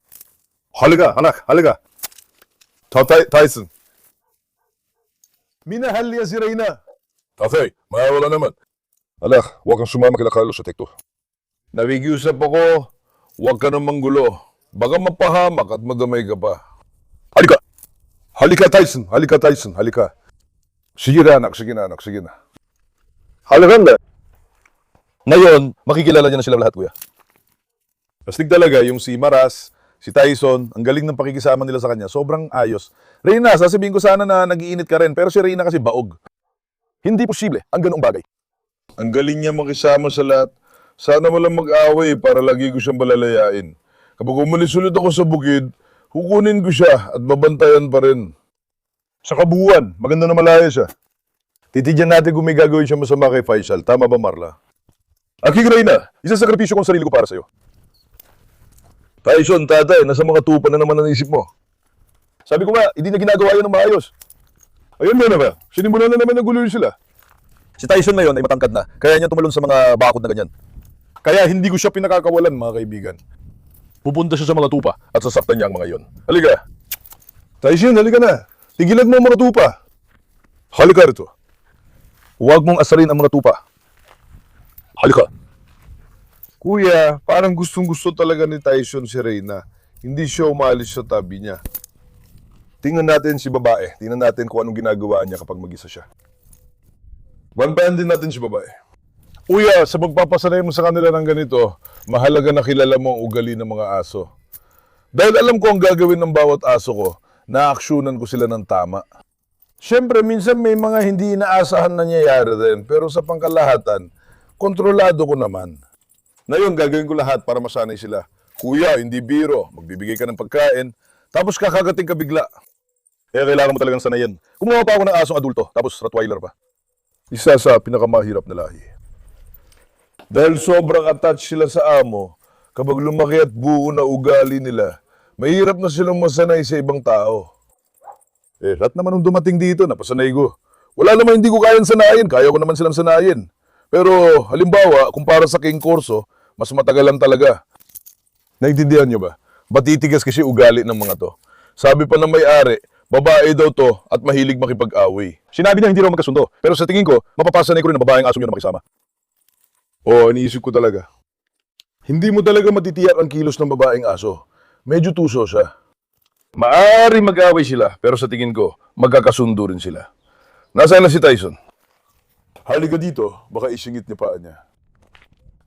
Halika, anak, halika. Tatay Tyson. Minahal niya si Reyna. Tatay, mawala naman. Alak, huwag kang sumama kila Carlos sa tekto. Nakikiusap ako, huwag ka nang manggulo. Baka mapahamak at madamay ka pa. Halika! Halika, Tyson! Halika, Tyson! Halika! Sige na, anak. Sige na. Halika na! Ngayon, makikilala niya na sila lahat, kuya. Astig talaga yung si Maras, si Tyson, ang galing ng pakikisama nila sa kanya. Sobrang ayos. Reyna, sasabihin ko sana na nag-iinit ka rin, pero si Reyna kasi baog. Hindi posible ang ganong bagay. Ang galing niya makisama sa lahat. Sana mo lang mag-away para lagi ko siyang balalayain. Kapag umalis ulit ako sa bukid, kukunin ko siya at babantayan pa rin. Sa kabuuan, maganda na malaya siya. Titigyan natin kung may gagawin siya masama kay Faisal. Tama ba, Marla? Aking Reyna, isasakripisyo kong sarili ko para sa'yo. Tyson, tatay, nasa mga tupa na naman ang isip mo. Sabi ko nga, hindi na ginagawa yun ng maayos. Ayun na naman, sinimulan na naman ng gulo sila. Si Tyson na yun ay matangkad na, kaya niya tumalon sa mga bakod na ganyan. Kaya hindi ko siya pinakakawalan, mga kaibigan. Pupunta siya sa mga tupa at sasaktan niya ang mga yon. Halika. Tyson, halika na. Tigilan mo ang mga tupa. Halika rito. Huwag mong asarin ang mga tupa. Halika. Kuya, parang gustong-gusto talaga ni Tyson si Reyna. Hindi siya umalis sa tabi niya. Tingnan natin si babae. Tingnan natin kung anong ginagawa niya kapag mag-isa siya. Bantayan din natin si babae. Kuya, sa magpapasanay mo sa kanila ng ganito, mahalaga na kilala mo ang ugali ng mga aso. Dahil alam ko ang gagawin ng bawat aso ko, naaksyonan ko sila ng tama. Siyempre, minsan may mga hindi inaasahan na nangyayari din, pero sa pangkalahatan, kontrolado ko naman. Ngayon, gagawin ko lahat para masanay sila. Kuya, hindi biro. Magbibigay ka ng pagkain, tapos kakagating ka bigla. Kaya kailangan mo talagang sanayin. Kumuha pa ako ng asong adulto, tapos Rottweiler pa. Isa sa pinakamahirap na lahi. Dahil sobrang attached sila sa amo, kapag lumaki at buo na ugali nila, mahirap na silang masanay sa ibang tao. Lahat naman nung dumating dito, napasanay ko. Wala naman hindi ko kayang sanayin, kaya ko naman silang sanayin. Pero halimbawa, kumpara sa King Corso, mas matagalan talaga. Naintindihan nyo ba? Batitigas kasi ugali ng mga to. Sabi pa ng may-ari, babae daw to at mahilig makipag-away. Sinabi niya hindi raw magkasundo, pero sa tingin ko, mapapasanay ko rin ang babaeng asong yun na makisama. Iniisip ko talaga. Hindi mo talaga matitiyak ang kilos ng babaeng aso. Medyo tuso siya. Maari mag-away sila, pero sa tingin ko, magkakasundo rin sila. Nasaan na si Tyson? Halika dito, baka isingit niya paa niya.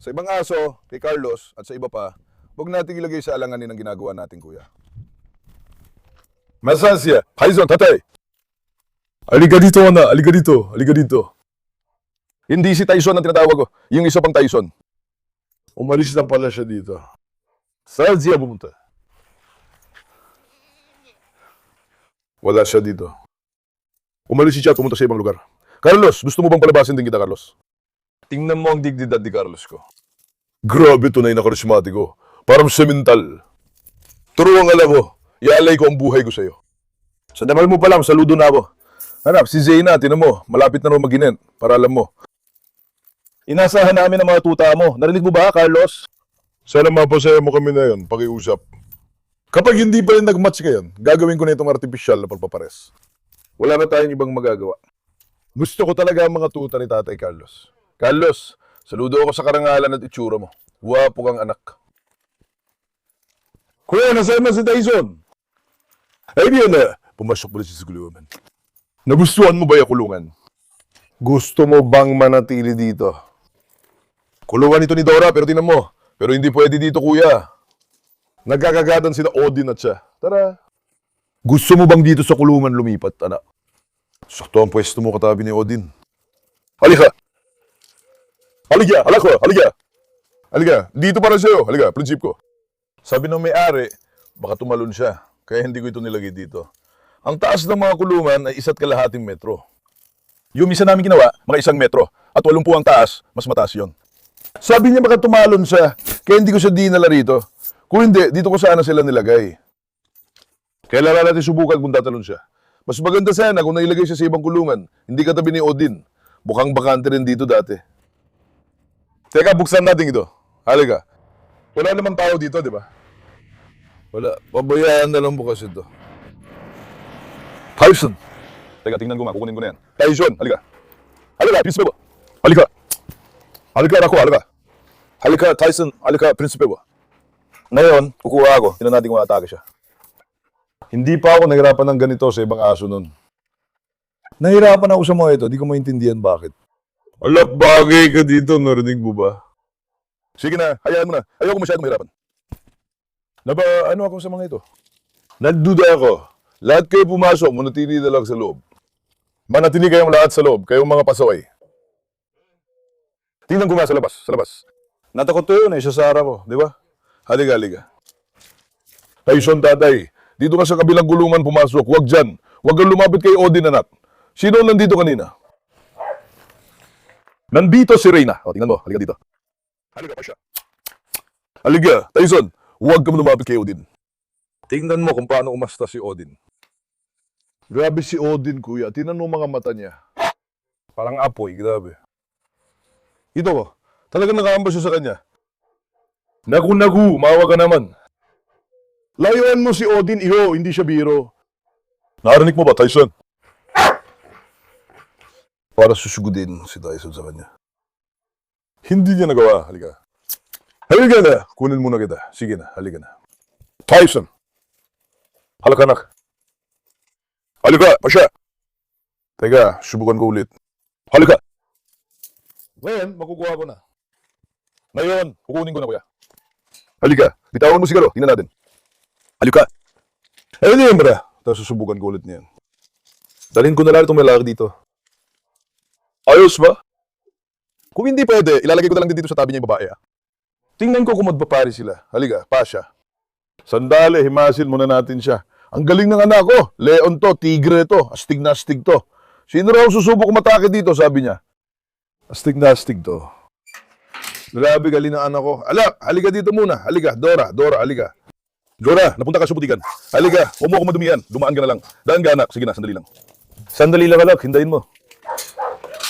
Sa ibang aso, kay Carlos, at sa iba pa, huwag natin ilagay sa alanganin ang ginagawa natin, kuya. Nasaan siya? Tyson, tatay! Halika dito, anak. Halika dito. Halika dito. Hindi si Tyson ang tinatawag ko. Yung isa pang Tyson. Umalis na pala siya dito. Saan siya pumunta? Wala siya dito. Umalis siya at pumunta sa ibang lugar. Carlos, gusto mo bang palabasin din kita, Carlos? Tingnan mo ang dignidad ni Carlos ko. Grabe, tunay na karismatiko. Parang semental. Turuan alam ko. Ialay ko ang buhay ko sa'yo. Sa damal mo pa lang, saludo na ako. Hanap, si Zayna, tinan mo, malapit na raw mag-inent, para alam mo. Inasahan namin ang mga tuta mo. Narinig mo ba, Carlos? Sana mapasaya mo kami na yun, pakiusap. Kapag hindi pa rin nag-match ngayon, gagawin ko na itong artificial na pagpapares. Wala na tayong ibang magagawa. Gusto ko talaga ang mga tuta ni Tatay Carlos. Carlos, saludo ako sa karangalan at itsura mo. Wapo kang anak. Kuya, nasaan na si Tyson? Ay, di na. Pumasok pala siya sa kulungan. Nagustuhan mo ba yung kulungan? Gusto mo bang manatili dito? Kulungan ito ni Dora, pero tinan mo. Pero hindi pwede dito, kuya. Nagkakagatan sila Odin at siya. Tara. Gusto mo bang dito sa kulungan lumipat, anak? Sakto ang pwesto mo katabi ni Odin. Halika! Halika! Halaka! Halika! Halika! Dito para sa'yo. Halika, prinsip ko. Sabi ng may-ari, baka tumalon siya. Kaya hindi ko ito nilagay dito. Ang taas ng mga kulungan ay 1.5 metro. Yung isa namin ginawa, mga 1 metro. At 80 ang taas, mas mataas yun. Sabi niya baka tumalon siya, kaya hindi ko siya dinala rito. Kung hindi, dito ko sana sila nilagay. Kailangan natin subukan kung tatalon siya. Mas maganda sana kung nailagay siya sa ibang kulungan, hindi katabi ni Odin. Mukhang bakante rin dito dati. Teka, buksan natin ito. Halika. Wala namang tao dito, di ba? Wala. Pabayaan na lang bukas ito. Tyson! Teka, tingnan ko nga. Kukunin ko na yan. Tyson, halika. Halika, Prinsipe ba? Halika. Halika, anak ko, halika. Halika, Tyson. Halika, Prinsipe ba? Ngayon, kukuha ako. Tingnan natin kung atake siya. Hindi pa ako nahirapan ng ganito sa ibang aso nun. Nahirapan ako sa mga ito. Di ko maintindihan bakit. Alap, bagay ka dito. Narinig mo ba? Sige na, hayaan mo na. Ayoko masyadong mahirapan. Ano ako sa mga ito? Nagduda ako. Lahat kayo pumasok, manatili na lang sa loob. Manatili kayong lahat sa loob, kayong mga pasaway. Tingnan ko nga sa labas, sa labas. Natakot to yun, isasara ko, di ba? Halika, halika. Tyson, tatay, dito ka sa kabilang gulungan pumasok, huwag dyan. Huwag kang lumapit kay Odin, anak. Sino nandito kanina? Nandito si Reyna. O, tingnan mo, halika dito. Halika pa siya. Halika, Tyson, huwag kang lumapit kay Odin. Tingnan mo kung paano umasta si Odin. Grabe si Odin, kuya. Tingnan mo mga mata niya. Parang apoy, grabe. Ito ko, talagang nakaambas siya sa kanya. Naku, mawa ka naman. Layuan mo si Odin, iyo, hindi siya biro. Narinig mo ba, Tyson? Para susugudin si Tyson sa kanya. Hindi niya nagawa, halika. Halika na, kunin muna kita. Sige na, halika na. Tyson! Halika, anak. Halika, pasya. Teka, subukan ko ulit. Halika. Ngayon, makukuha ko na. Ngayon, kukunin ko na, kuya. Halika, bitawan mo sigaro. Tingnan natin. Halika. Ayun yan, bra. Tapos susubukan ko ulit niyan. Dalhin ko na lang itong malaki dito. Ayos ba? Kung hindi pwede, ilalagay ko na lang din dito sa tabi niya yung babae. Tingnan ko kung magpapari sila. Halika, pasya. Sandali, himasin muna natin siya. Ang galing ng anak ko. Leon to, tigre to. Astig na astig to. Sino raw susubok umatake dito, sabi niya. Astig na astig to. Grabe galing ng anak ko. Alak, halika dito muna. Halika, Dora, halika. Dora, napunta ka sa butikan. Halika, huwag mo ako madumihan. Dumaan ka na lang. Daan ka, anak. Sige na, sandali lang. Sandali lang, alak. Hindayin mo.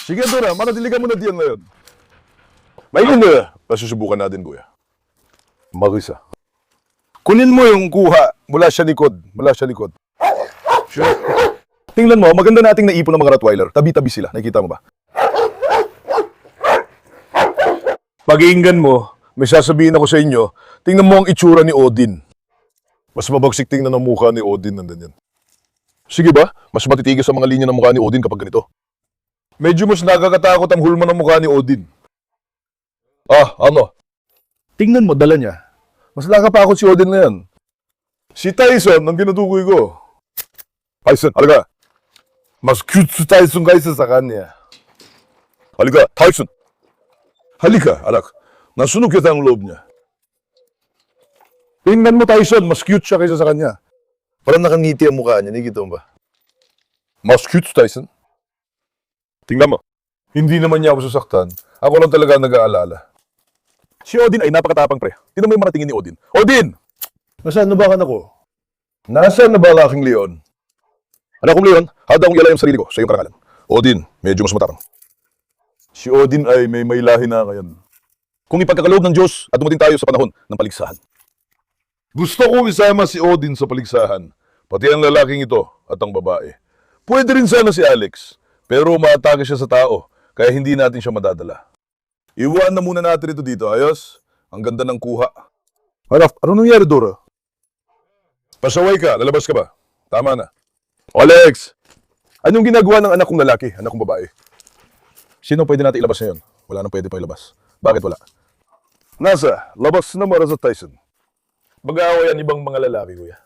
Sige, Dora, manatili ka muna diyan ngayon. May na. Pasusubukan natin, kuya. Marisa. Kunin mo yung kuha mula sa likod. Sure. Tingnan mo, maganda nating naipon ng mga Rottweiler. Tabi-tabi sila. Nakikita mo ba? Pag-iinggan mo, may sasabihin ako sa inyo, tingnan mo ang itsura ni Odin. Mas mabagsik tingnan ang mukha ni Odin nandan yan. Sige ba? Mas matitigas sa mga linya ng mukha ni Odin kapag ganito. Medyo mas nakakatakot ang hulma ng mukha ni Odin. Ano? Tingnan mo, dala niya. Mas nakapakot si Odin na yan. Si Tyson, ang tinutukoy ko. Tyson, halika. Mas cute si Tyson kaysa sa kanya. Halika, Tyson. Halika, alak. Nasunog kita ang loob niya. Tingnan mo, Tyson, mas cute siya kaysa sa kanya. Parang nakangiti ang mukha niya, nakikita mo ba? Mas cute si Tyson. Tingnan mo. Hindi naman niya ako sasaktan. Ako lang talaga nag-aalala. Si Odin ay napakatapang, pre. Tingnan mo yung mga tingin ni Odin. Odin! Nasaan na ba ka na ko? Nasaan na ba ang aking leon? Anak kong Leon, handa akong ialay ang sarili ko sa iyong karangalan. Odin, medyo mas matapang. Si Odin ay may lahi na ngayon. Kung ipagkakaloob ng Diyos at dumating tayo sa panahon ng paligsahan. Gusto kong isama si Odin sa paligsahan, pati ang lalaking ito at ang babae. Pwede rin sana si Alex, pero umaatake siya sa tao, kaya hindi natin siya madadala. Iwan na muna natin ito dito, ayos? Ang ganda ng kuha. Anak, ano nangyari, Dora? Pasaway ka, lalabas ka ba? Tama na. Alex! Anong ginagawa ng anak kong lalaki, anak kong babae? Sino pwede natin ilabas ngayon? Wala nang pwede pa ilabas. Bakit wala? Nasa, labas na Mara sa Tyson. Mag-aaway ang ibang mga lalaki, kuya.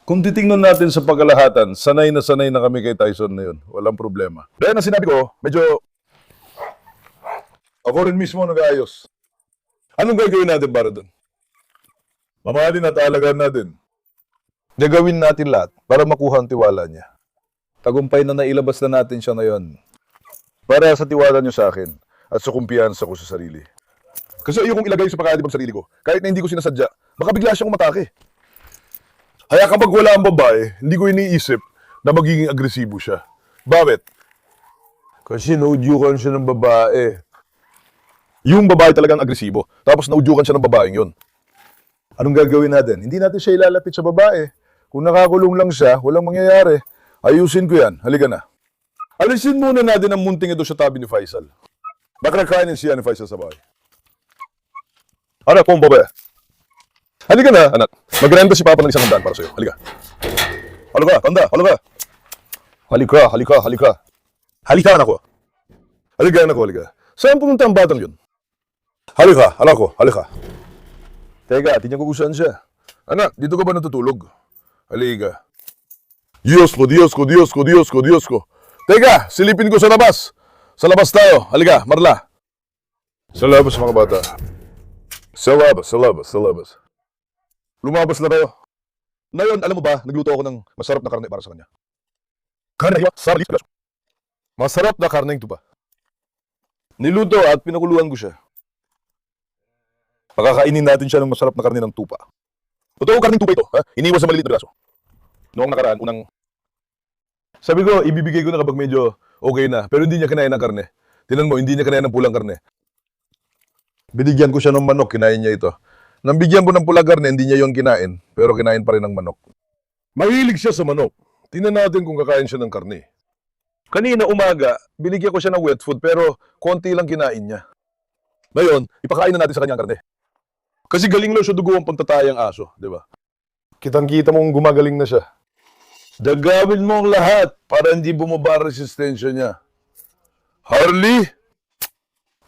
Kung titingnan natin sa pagkalahatan, sanay na kami kay Tyson na yun. Walang problema. Dahil na sinabi ko, medyo... Ako rin mismo nag-aayos. Anong gagawin natin para doon? Mamahalin at alagaan natin. Gagawin natin lahat para makuha ang tiwala niya. Tagumpay na nailabas na natin siya ngayon. Para sa tiwala niyo sa akin at sa kumpiyansa ko sa sarili. Kasi ayokong ilagay sa pagkakalibang sarili ko. Kahit na hindi ko sinasadya, baka bigla siyang umatake. Kaya kapag wala ang babae, hindi ko iniisip na magiging agresibo siya. Bakit? Kasi naudyukan siya ng babae. Yung babae talagang agresibo. Tapos naudyukan siya ng babaeng yon. Anong gagawin natin? Hindi natin siya ilalapit sa babae. Kung nakakulong lang siya, walang mangyayari. Ayusin ko yan. Halika na. Alisin muna natin ang munting ito sa tabi ni Faisal. Baka nakainin siya ni Faisal sa bahay. Anak, kung babae. Halika na, anak. Magrenta si Papa ng isang handaan para sa'yo. Halika. Halika, tanda, halika. Halika. Halika, anak ko. Halika, anak ko, halika. Saan pumunta ang batang yun? Halika, anak ko, halika. Teka, tingnan ko kung saan siya. Anak, dito ka ba natutulog? Halika. Diyos ko. Teka, silipin ko sa labas. Sa labas tayo. Halika, Marla. Sa labas, mga bata. Sa labas. Lumabas na tayo. Ngayon, alam mo ba, nagluto ako ng masarap na karne para sa kanya. Karne ba? Sarap. Masarap na karne ito ba? Niluto at pinakuluan ko siya. Pakakainin natin siya ng masarap na karne ng tupa. Totoo karneng tupa ito, ha? Iniwan sa maliliit na braso. Noong nakaraan, unang... Sabi ko, ibibigay ko na kapag medyo okay na. Pero hindi niya kinain ng karne. Tingnan mo, hindi niya kinain ng pulang karne. Binigyan ko siya ng manok, kinain niya ito. Nang bigyan ko ng pulang karne, hindi niya yon kinain. Pero kinain pa rin ng manok. Mahilig siya sa manok. Tingnan natin kung kakain siya ng karne. Kanina umaga, binigyan ko siya ng wet food pero konti lang kinain niya. Ngayon, ipakain na natin sa kanyang karne. Kasi galing lang siya dugo ang pagtatayang aso, di ba? Kitang-kita mong gumagaling na siya. Dagawin mo ang lahat para hindi bumaba resistensya niya. Harley?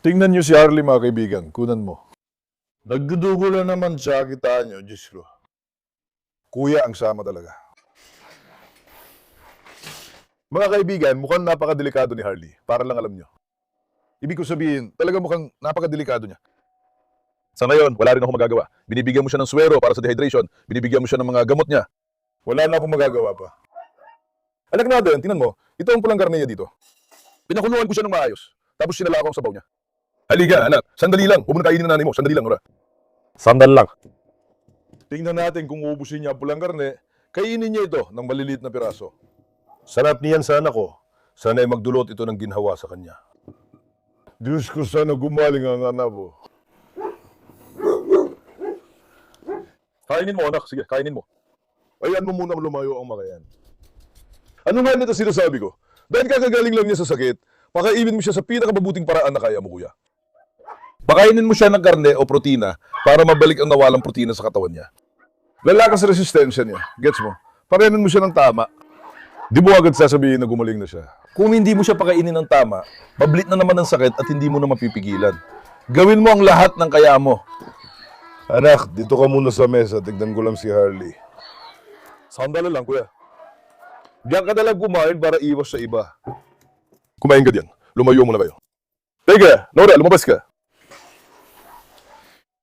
Tingnan niyo si Harley, mga kaibigan. Kunan mo. Nagdudugo lang naman siya, kitaan niyo, Diyos ko. Kuya ang sama talaga. Mga kaibigan, mukhang napakadelikado ni Harley. Para lang alam niyo. Ibig ko sabihin, talaga mukhang napakadelikado niya. Sa ngayon, wala rin ako magagawa. Binibigyan mo siya ng swero para sa dehydration. Binibigyan mo siya ng mga gamot niya. Wala na akong magagawa pa. Anak natin, tingnan mo, ito ang pulang karne niya dito. Pinakuluan ko siya ng maayos. Tapos sinala ko ang sabaw niya. Halika, anak. Sandali lang. Huwag mo na kainin ng nanay mo. Sandali lang, ora. Sandal lang. Tingnan natin kung uubusin niya ang pulang karne. Kainin niya ito ng maliliit na piraso. Sarap niyan sa anak ko. Sana'y magdulot ito ng ginhawa sa kanya. Diyos ko, sana gumaling ang anak mo. Kainin mo, anak. Sige, kainin mo. Ayan mo munang lumayo ang makayan. Ano nga nito sinasabi ko? Dahil kakagaling lang niya sa sakit, pakainin mo siya sa pinakababuting paraan na kaya mo, kuya. Pakainin mo siya ng karne o protina para mabalik ang nawalang protina sa katawan niya. Lalakas sa resistensya niya. Gets mo? Pakainin mo siya ng tama. Di mo agad sasabihin na gumaling na siya. Kung hindi mo siya pakainin ng tama, mablit na naman ang sakit at hindi mo na mapipigilan. Gawin mo ang lahat ng kaya mo. Anak, dito ka muna sa mesa. Tignan ko lang si Harley. Sandali lang, kuya. Diyan ka nalang kumain para iwas sa iba. Kumain ka diyan. Lumayo muna kayo. Teka, Nora, lumabas ka.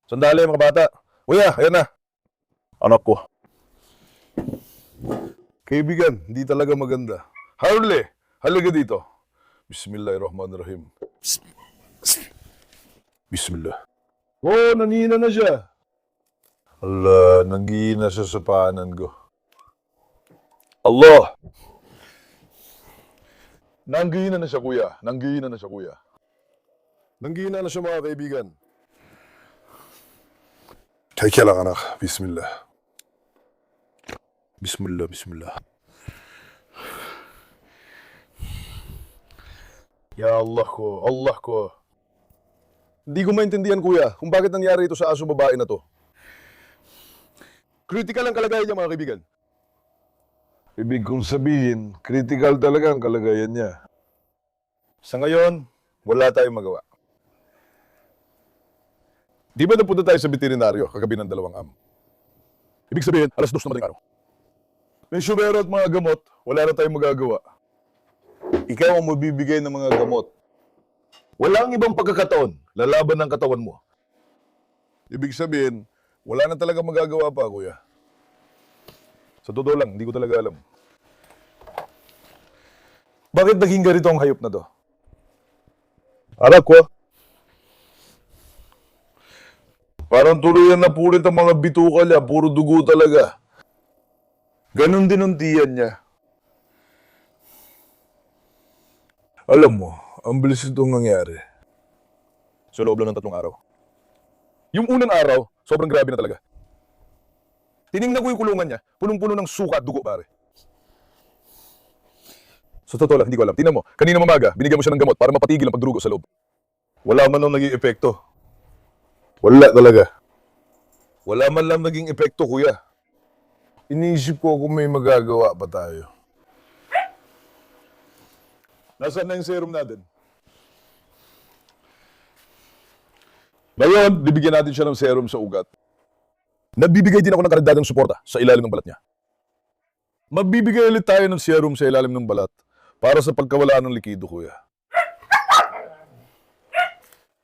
Sandali, mga bata. Kuya, ayan na. Anak ko. Kaibigan, hindi talaga maganda. Harley, halika dito. Bismillahirrahmanirrahim. Bismillah. Oh, nanghina na siya. Ala, nanghina siya sa paanan ko. Allah! Nanggihina na siya, kuya. Nanggihina na siya, kuya. Nanggihina na siya, mga kaibigan. Teka lang, anak. Bismillah. Bismillah, bismillah. Ya Allah ko, Allah ko. Hindi ko maintindihan, kuya, kung bakit nangyari ito sa aso babae na to. Critical ang kalagayan niya, mga kaibigan. Ibig kong sabihin, critical talaga ang kalagayan niya. Sa ngayon, wala tayong magawa. Di ba napunta tayo sa veterinaryo kagabi ng 2 am? Ibig sabihin, 2:00 na madaling araw. May syubero at mga gamot, wala na tayong magagawa. Ikaw ang mabibigay ng mga gamot. Walang ibang pagkakataon, lalaban ng katawan mo. Ibig sabihin, wala na talaga magagawa pa, kuya. Sa totoo lang, hindi ko talaga alam. Bakit naging ganito ang hayop na to? Anak ko. Parang tuluyan na pulit ang mga bituka niya, puro dugo talaga. Ganon din ang tiyan niya. Alam mo, ang bilis itong nangyari. Sa loob lang ng 3 araw. Yung unang araw, sobrang grabe na talaga. Tiningnan ko yung kulungan niya, punong-puno ng suka at dugo, pare. Sa totoo lang, hindi ko alam. Tingnan mo, kanina mamaga, binigyan mo siya ng gamot para mapatigil ang pagdurugo sa loob. Wala man lang naging epekto. Wala talaga. Wala man lang naging epekto, kuya. Iniisip ko kung may magagawa pa tayo. Nasaan na yung serum natin? Ngayon, bibigyan natin siya ng serum sa ugat. Nagbibigay din ako ng karagdagang suporta sa ilalim ng balat niya. Magbibigay ulit tayo ng serum sa ilalim ng balat para sa pagkawala ng likido, kuya.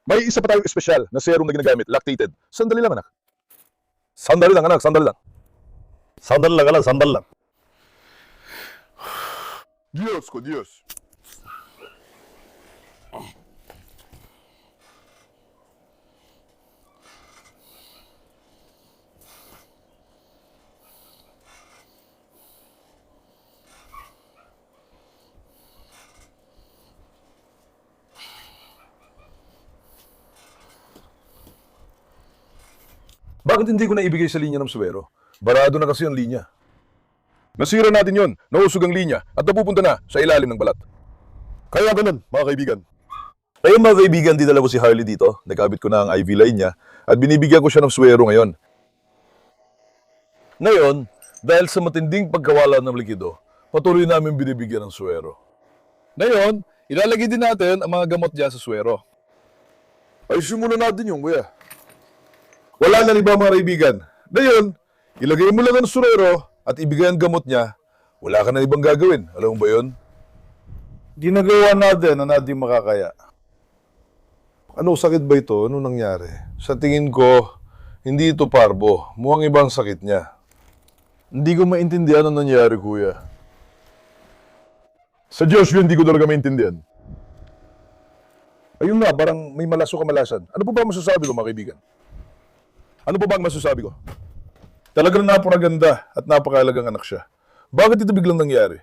May isa pa tayong espesyal na serum na ginagamit, lactated. Sandali lang, anak. Sandali lang, anak. Sandali lang. Sandali lang, anak. Sandali lang. Diyos ko, Diyos. Bakit hindi ko naibigay sa linya ng suwero? Barado na kasi ang linya. Nasira natin yon, nausog ang linya at napupunta na sa ilalim ng balat. Kaya ganun, mga kaibigan. Ayun mga kaibigan, dinala ko si Harley dito. Nakabit ko na ang IV line niya at binibigyan ko siya ng suwero ngayon. Ngayon, dahil sa matinding pagkawala ng likido, patuloy namin binibigyan ng suwero. Ngayon, ilalagay din natin ang mga gamot dyan sa suwero. Ay, simulan natin yung kuya. Wala na iba mga kaibigan. Ngayon, ilagay mo lang ang suwero at ibigay ang gamot niya. Wala ka na ibang gagawin. Alam mo ba yun? Ginagawa natin na natin makakaya. Ano, sakit ba ito? Ano nangyari? Sa tingin ko, hindi ito parbo. Mukhang ibang sakit niya. Hindi ko maintindihan ang nangyari, kuya. Sa Diyos ko, hindi ko talaga maintindihan. Ayun nga, parang may malaso kamalasan. Ano po ba masasabi ko, mga kaibigan? Ano po ba ang masasabi ko? Talagang napakaganda at napakalagang anak siya. Bakit ito biglang nangyari?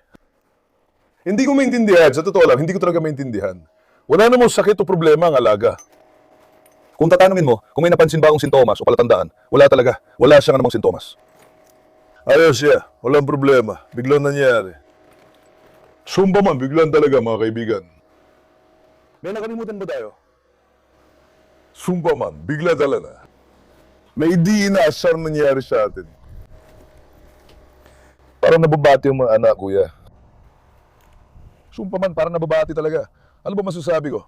Hindi ko maintindihan. Sa totoo lang, hindi ko talaga maintindihan. Wala namang sakit o problema ang alaga. Kung tatanungin mo, kung may napansin ba akong sintomas o palatandaan, wala talaga. Wala siya namang sintomas. Ayos siya. Walang problema. Biglang nangyari. Sumba man, biglang talaga mga kaibigan. May nakalimutan ba tayo? Sumba man, bigla talaga. May di inaasar nangyari sa atin. Parang nababati yung mga anak, kuya. Sumpa man, parang nababati talaga. Ano ba masasabi ko?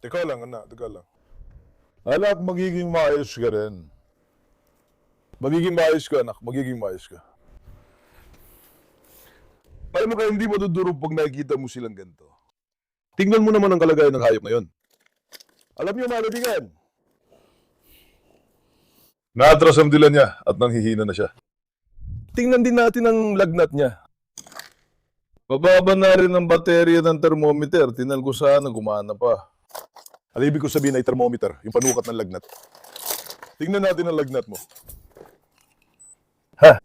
Teka lang, anak. Teka lang. Anak, magiging maayos ka rin. Magiging maayos ka, anak. Magiging maayos ka. Paano mo kaya hindi madudurog pag nakikita mo silang ganito? Tingnan mo naman ang kalagayan ng hayop na yun. Alam niyo, mga kaibigan, naatras ang dila niya at nanghihina na siya. Tingnan din natin ang lagnat niya. Bababa na rin ang baterya ng thermometer. Tingnan ko sana gumana pa. Ang ibig ko sabihin ay thermometer, yung panukat ng lagnat. Tingnan natin ang lagnat mo. Ha?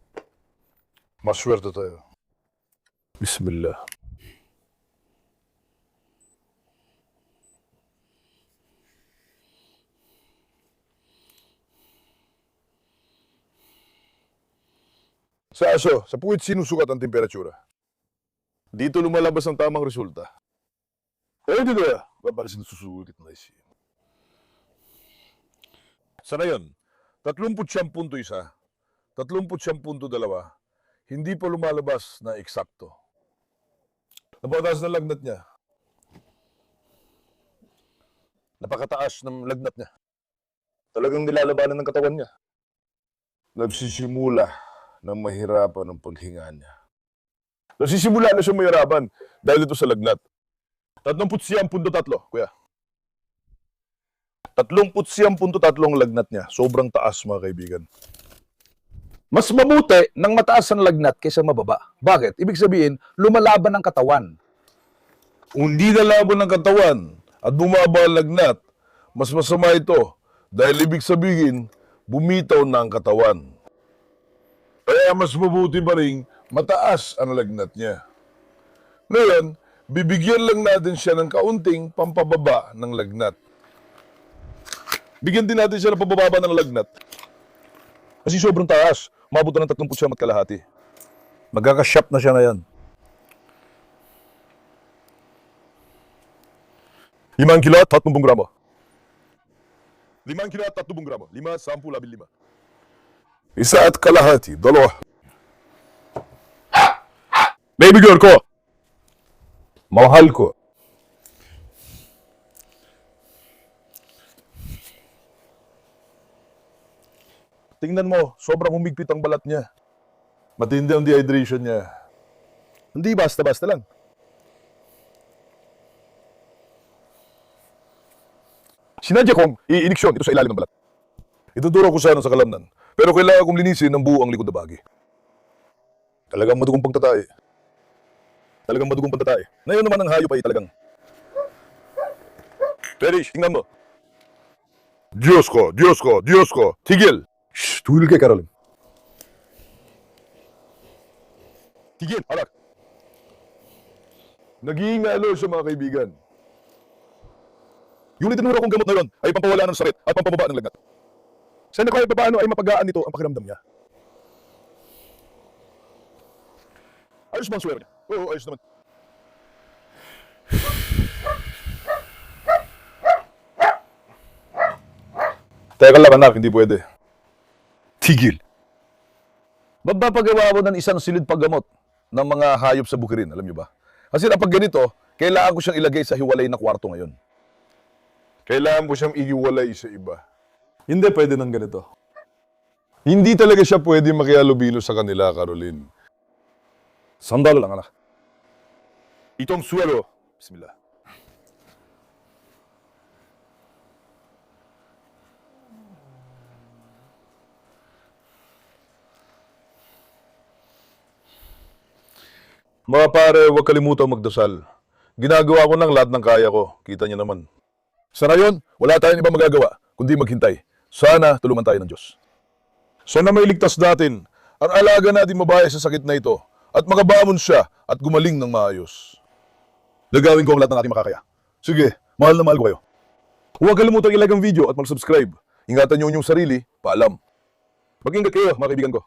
Maswerte tayo. Bismillah. Sa aso, sa puwit sinusukat ang temperatura. Dito lumalabas ang tamang resulta. Dito ya. Para sinususulit na isi. Sa ngayon, 30.1, 30.2, hindi pa lumalabas na eksakto. Napakataas ng lagnat niya. Napakataas ng lagnat niya. Talagang nilalabanan ng katawan niya. Nagsisimula na mahirapan ang paghinga niya. Nagsisimula na siya mahirapan dahil ito sa lagnat. 39.3, kuya. 39.3 lagnat niya. Sobrang taas, mga kaibigan. Mas mabuti ng mataas ang lagnat kaysa mababa. Bakit? Ibig sabihin, lumalaban ang katawan. Kung di nalaban ng katawan at bumaba ang lagnat, mas masama ito dahil ibig sabihin, bumitaw na ang katawan. Kaya mas mabuti pa rin mataas ang lagnat niya. Ngayon, bibigyan lang natin siya ng kaunting pampababa ng lagnat. Bigyan din natin siya ng pababa ng lagnat. Kasi sobrang taas. Umabot na ng 39 at kalahati. Magkaka-shop na siya na yan. 5 kilo at 30 gramo. 5 kilo at 30 gramo. 5, 10, 15. Isa at kalahati. Dalawa. Baby girl ko. Mahal ko. Tingnan mo, sobrang humigpit ang balat niya. Matindi ang dehydration niya. Hindi basta-basta lang. Sinadya kong i-iniksyon ito sa ilalim ng balat. Ituturo ko sana sa kalamnan. Pero kailangan kong linisin ng buo ang likod na bagi. Talagang madugong pagtatae. Talagang madugong pagtatae. Ngayon naman ang hayop ay talagang... Perish, tingnan mo. Diyos ko, Diyos ko, Diyos ko. Tigil! Shh, tumigil kay Caroline. Tigil, harap. Nag-iingalo siya, mga kaibigan. Yung itinuro kong gamot na yun ay pampawala ng sakit at pampababa ng lagnat. Sana kahit paano ay mapagaan nito ang pakiramdam niya. Ayos ba ang swero niya? Oo, ayos naman. Teka lang anak, hindi pwede. Tigil. Magpapagawa ko ng isang silid paggamot ng mga hayop sa bukirin, alam niyo ba? Kasi kapag ganito, kailangan ko siyang ilagay sa hiwalay na kwarto ngayon. Kailangan ko siyang ihiwalay sa iba. Hindi pwede ng ganito. Hindi talaga siya pwede makihalubilo sa kanila, Caroline. Sandalo lang, anak. Itong suwelo. Bismillah. Mga pare, huwag kalimutang magdasal. Ginagawa ko ng lahat ng kaya ko. Kita niyo naman. Sa ngayon, wala tayong ibang magagawa, kundi maghintay. Sana tulungan tayo ng Diyos. Sana may ligtas natin ang alaga natin mabahay sa sakit na ito at makabamon siya at gumaling ng maayos. Gagawin ko ang lahat ng aking makakaya. Sige, mahal na mahal ko kayo. Huwag kalimutang i-like ang video at mag-subscribe. Ingatan niyo yung sarili. Paalam. Mag-ingat kayo, mga kaibigan ko.